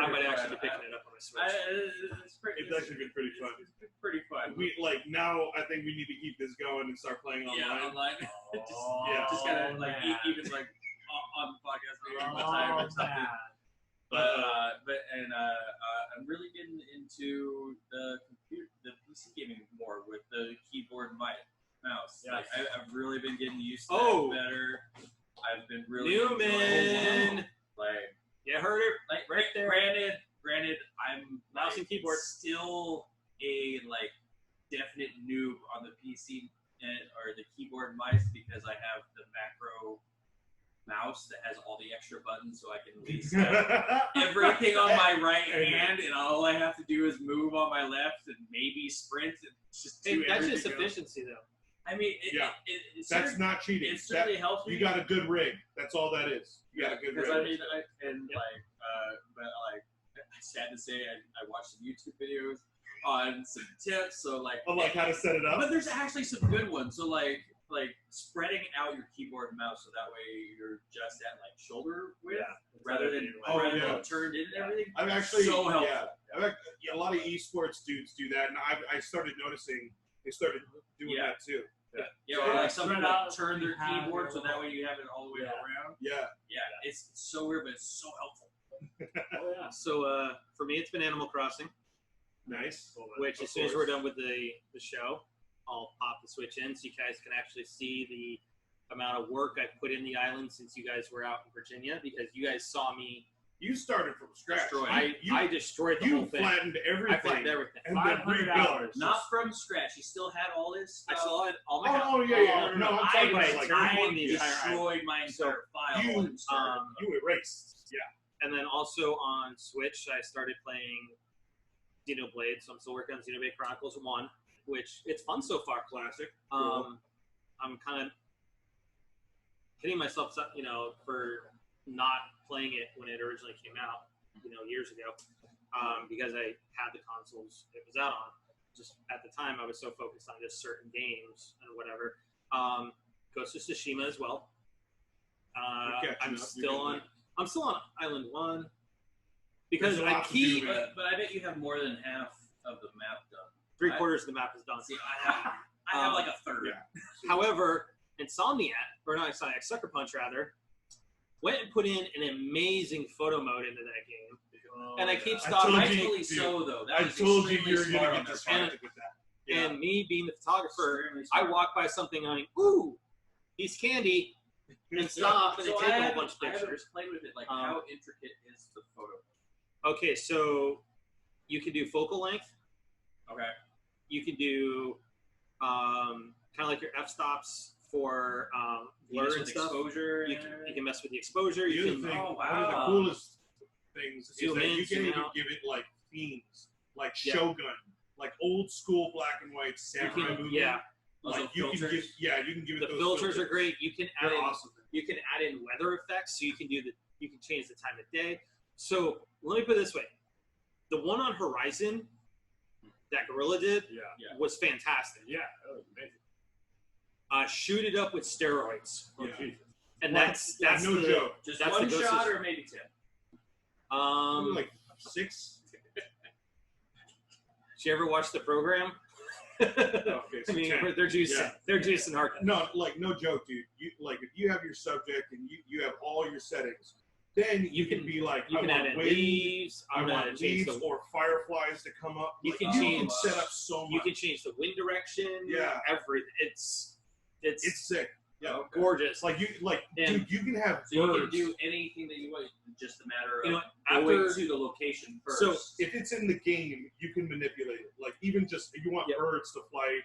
might actually be picking it up on my Switch. It's actually been pretty fun. It's been pretty fun. We now. I think we need to keep this going and start playing online. Yeah, online. Yeah. Just kind of like man. even like on the podcast maybe one time or something. I'm really getting into the PC gaming more with the keyboard and mouse. Yes. Like I've really been getting used to Oh. that better. I've been really Newman, like you heard it right there. Granted, I'm Mouse and keyboard. still a like definite noob on the PC or the keyboard and mice because I have the macro mouse that has all the extra buttons, so I can at least have everything on my right hand, and all I have to do is move on my left and maybe sprint and just do That's just everything else. efficiency, though. I mean, Yeah. it That's certainly- not cheating. it certainly helps me. You got a good rig. That's all that is. You got a good rig. Because I mean, I sad to say, I watched some YouTube videos on some tips. So like, Like how to set it up. but there's actually some good ones. So like spreading out your keyboard and mouse so that way you're just at like shoulder width rather than turned in and everything. I've actually So helpful. a lot of esports dudes do that, and I started noticing they started doing Yeah. that too. Yeah, or like some Spread people out, turn their you have keyboard your so that little- way you have it all the way Yeah. around. Yeah. Yeah, it's so weird, but it's so helpful. Oh yeah. So for me, it's been Animal Crossing, Nice. which as soon as we're done with the show, I'll pop the Switch in so you guys can actually see the amount of work I've put in the island since you guys were out in Virginia, because you guys saw me. You started from scratch. Destroyed. I destroyed the You whole thing. flattened everything. I flattened everything. And then 500 rebuilt. hours. Not from scratch. He still had all his I stuff. still had all my Oh yeah. No, I'm I talking about like turned the entire destroyed my entire file. You- and started. you erased. Yeah. And then also on Switch, I started playing Xenoblade, so I'm still working on Xenoblade Chronicles 1, which it's fun so far. Classic. I'm kind of hitting myself, for not playing it when it originally came out, years ago, because I had the consoles it was out on. Just at the time, I was so focused on just certain games and whatever. Ghost of Tsushima as well. You're catching I'm up. still on Island 1 because There's I lots to keep do, man. But I bet you have more than half of the map done. 3/4 of the map is done. See, I have like a third. Yeah. However, Sucker Punch rather, went and put in an amazing photo mode into that game. And I keep I stopping. told you- Rightfully so, though. That I was told you extremely you were smart gonna on get their distracted with that. Yeah. And me being the photographer, Extremely I smart. walk by something going, ooh, piece of candy, and stop and So take I a whole haven't- bunch of I haven't pictures. played with it. Like, Um, how intricate is the photo? Okay, so you can do focal length. Okay. You can do kind of like your f-stops for blur Use and with stuff. exposure. You can mess with the exposure. The You other can thing, oh, one of the wow. coolest things is Zoom that in, you can zoom even out. give it like themes, like Yeah. Shogun, like old school black and white samurai movie. yeah. Also Like you can give, filters. you can give it The those filters are great. You can add They're in awesome. you can add in weather effects, so you can change the time of day. So let me put it this way: the one on Horizon that Gorilla did Yeah. was fantastic. Yeah. That was amazing. Shoot it up with steroids, Oh, Yeah. Jesus. and Like, that's no the, joke. Just that's one the Ghost shot of- or maybe 10. Like 6. Did you ever watch the program? Okay, I so mean, 10. they're juicing. Yeah. They're juicing hard. No, like no joke, dude. You like if you have your subject and you have all your settings, then you can be like, You can I add want in wind, leaves. I I'm gonna want change leaves the. or fireflies to come up. You Like, can you change- can set up so much. You can change the wind direction. Yeah. Everything. It's It's sick. Yeah. Okay. gorgeous. Like you like And- dude, you can have So you can birds. do anything that you want, just a matter of You know, going after to the location first. So, if it's in the game, you can manipulate it. Like even just if you want Yep. birds to fly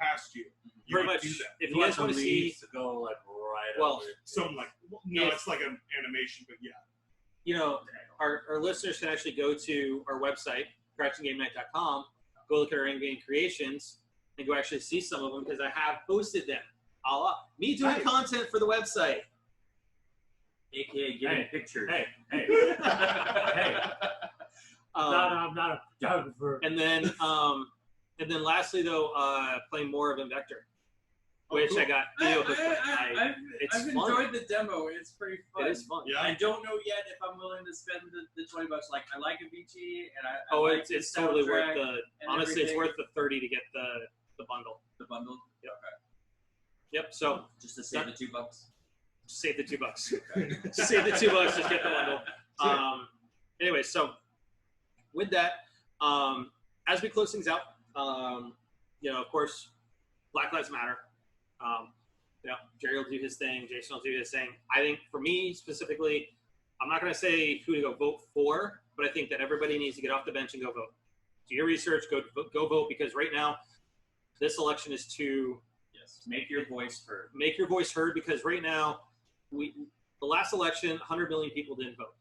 past you. You Pretty would much. do that. If you guys want to see, leaves to go like right Well, over. Something like no, If- it's like an animation, but yeah. you know, our listeners can actually go to our website, CrouchingGameNight.com, go look at our in-game creations, and go actually see some of them because I have posted them. Me doing Nice. content for the website. AKA getting Hey, pictures. Hey, hey, hey! I'm not a photographer. And then lastly though, playing more of Invector, which I got video hooked on. It's I've fun. enjoyed the demo. It's pretty fun. It is fun. Yeah. I don't know yet if I'm willing to spend the $20. Like I like Avicii and I Oh, like it's the totally soundtrack worth the. and Honestly, it's everything. worth the 30 to get the bundle. the bundle. Yep. So Just to save the $2. just save the $2. Just save the $2. Just get the bundle. Anyway, so with that, as we close things out, of course, Black Lives Matter. Jerry will do his thing. Jason will do his thing. I think for me specifically, I'm not going to say who to go vote for, but I think that everybody needs to get off the bench and go vote. Do your research. Go vote because right now, this election is to Yes. Make your voice heard. make your voice heard because right now, the last election, 100 million people didn't vote.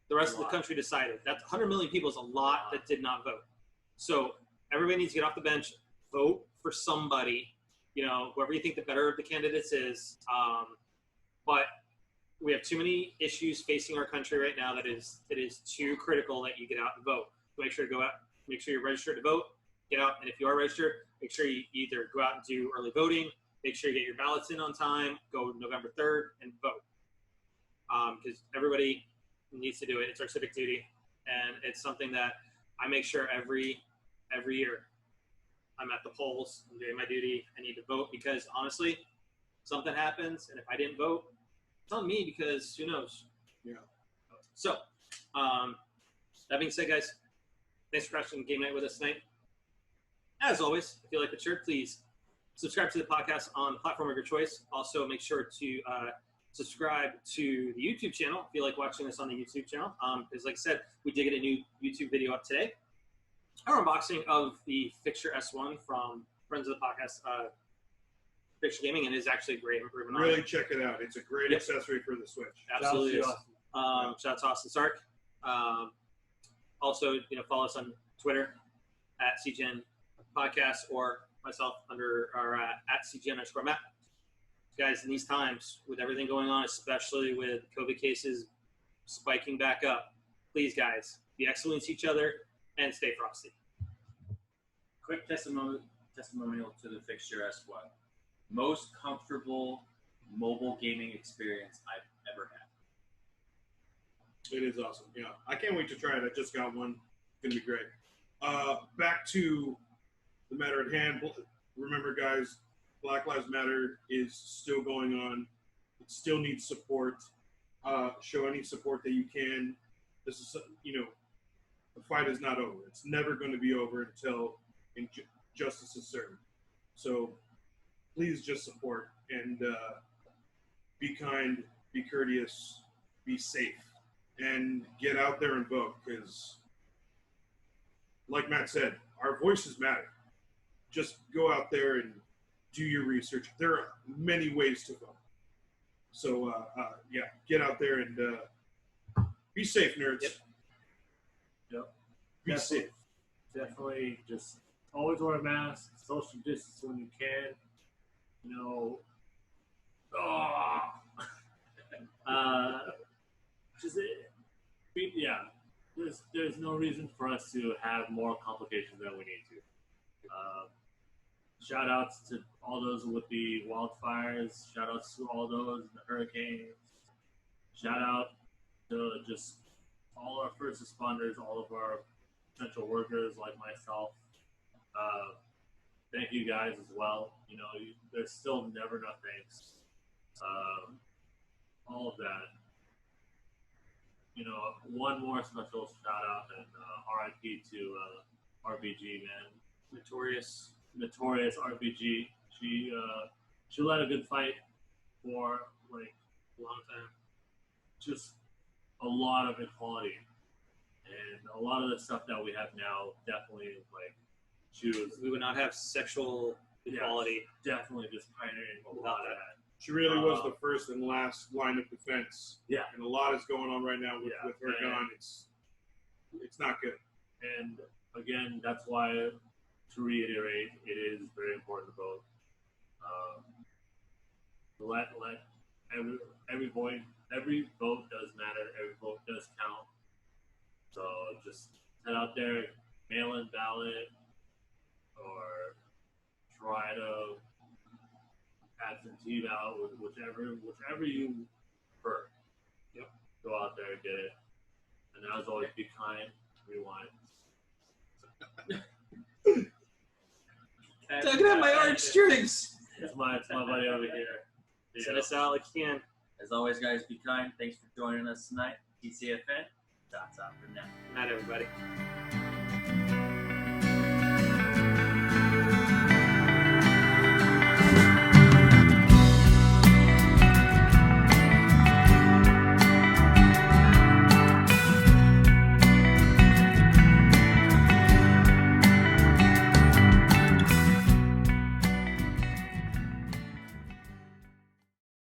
The rest of the country decided. That 100 million people is a lot that did not vote. So everybody needs to get off the bench, vote for somebody, whoever you think the better of the candidates is. But we have too many issues facing our country right now that it is too critical that you get out and vote. Make sure to go out, make sure you're registered to vote, get out, and if you are registered, make sure you either go out and do early voting, make sure you get your ballots in on time, go November 3rd and vote. Because everybody needs to do it. It's our civic duty, and it's something that I make sure every year I'm at the polls, I'm doing my duty, I need to vote because honestly, something happens, and if I didn't vote, it's on me because who knows? Yeah. So, that being said, guys, thanks for watching Game Night with us tonight. As always, if you like the shirt, please subscribe to the podcast on the platform of your choice. Also, make sure to subscribe to the YouTube channel if you like watching this on the YouTube channel. Because, like I said, we did get a new YouTube video up today. Our unboxing of the Fixture S1 from friends of the podcast, Fixture Gaming, and it is actually a great improvement. Really check it out. It's a great Yep. accessory for the Switch. Absolutely. Shout out Shout out to Austin Stark. Also, follow us on Twitter at CGN Podcast or myself under our at CGN_Matt. Guys, in these times with everything going on, especially with COVID cases spiking back up, please, guys, be excellent to each other and stay frosty. Quick testimonial to the Fixture S1. Most comfortable mobile gaming experience I've ever had. It is awesome. Yeah, I can't wait to try it. I just got one. It's gonna be great. Back to the matter at hand. Remember, guys, Black Lives Matter is still going on. It still needs support. Show any support that you can. This is, the fight is not over. It's never going to be over until justice is served. So please just support and be kind, be courteous, be safe, and get out there and vote because, like Matt said, our voices matter. Just go out there and do your research. There are many ways to vote. So, get out there and be safe, nerds. Yep. Be Definitely. safe. Definitely just always wear a mask, social distance when you can. There's no reason for us to have more complications than we need to. Shout outs to all those with the wildfires. Shout outs to all those in the hurricanes. Shout out to just all our first responders, all of our essential workers like myself. Thank you guys as well. There's still never enough thanks. All of that. One more special shout out and RIP to RBG, man. Notorious RBG. She led a good fight for a long time. Just a lot of equality, and a lot of the stuff that we have now definitely She was We would not have sexual equality. definitely just pioneering a lot of that. She really was the first and last line of defense. Yeah. And a lot is going on right now with her and- gun. It's not good. And again, that's why, to reiterate, it is very important to vote. Let every vote does matter. Every vote does count. So just head out there, mail in ballot, or try to absentee ballot, whichever you prefer. Yep. Go out there and get it. And as always, be kind. Rewind. Tugging at my heartstrings. It's my buddy over here. Send us out like you can. As always, guys, be kind. Thanks for joining us tonight. TCFN. That's out for now. Good night, everybody.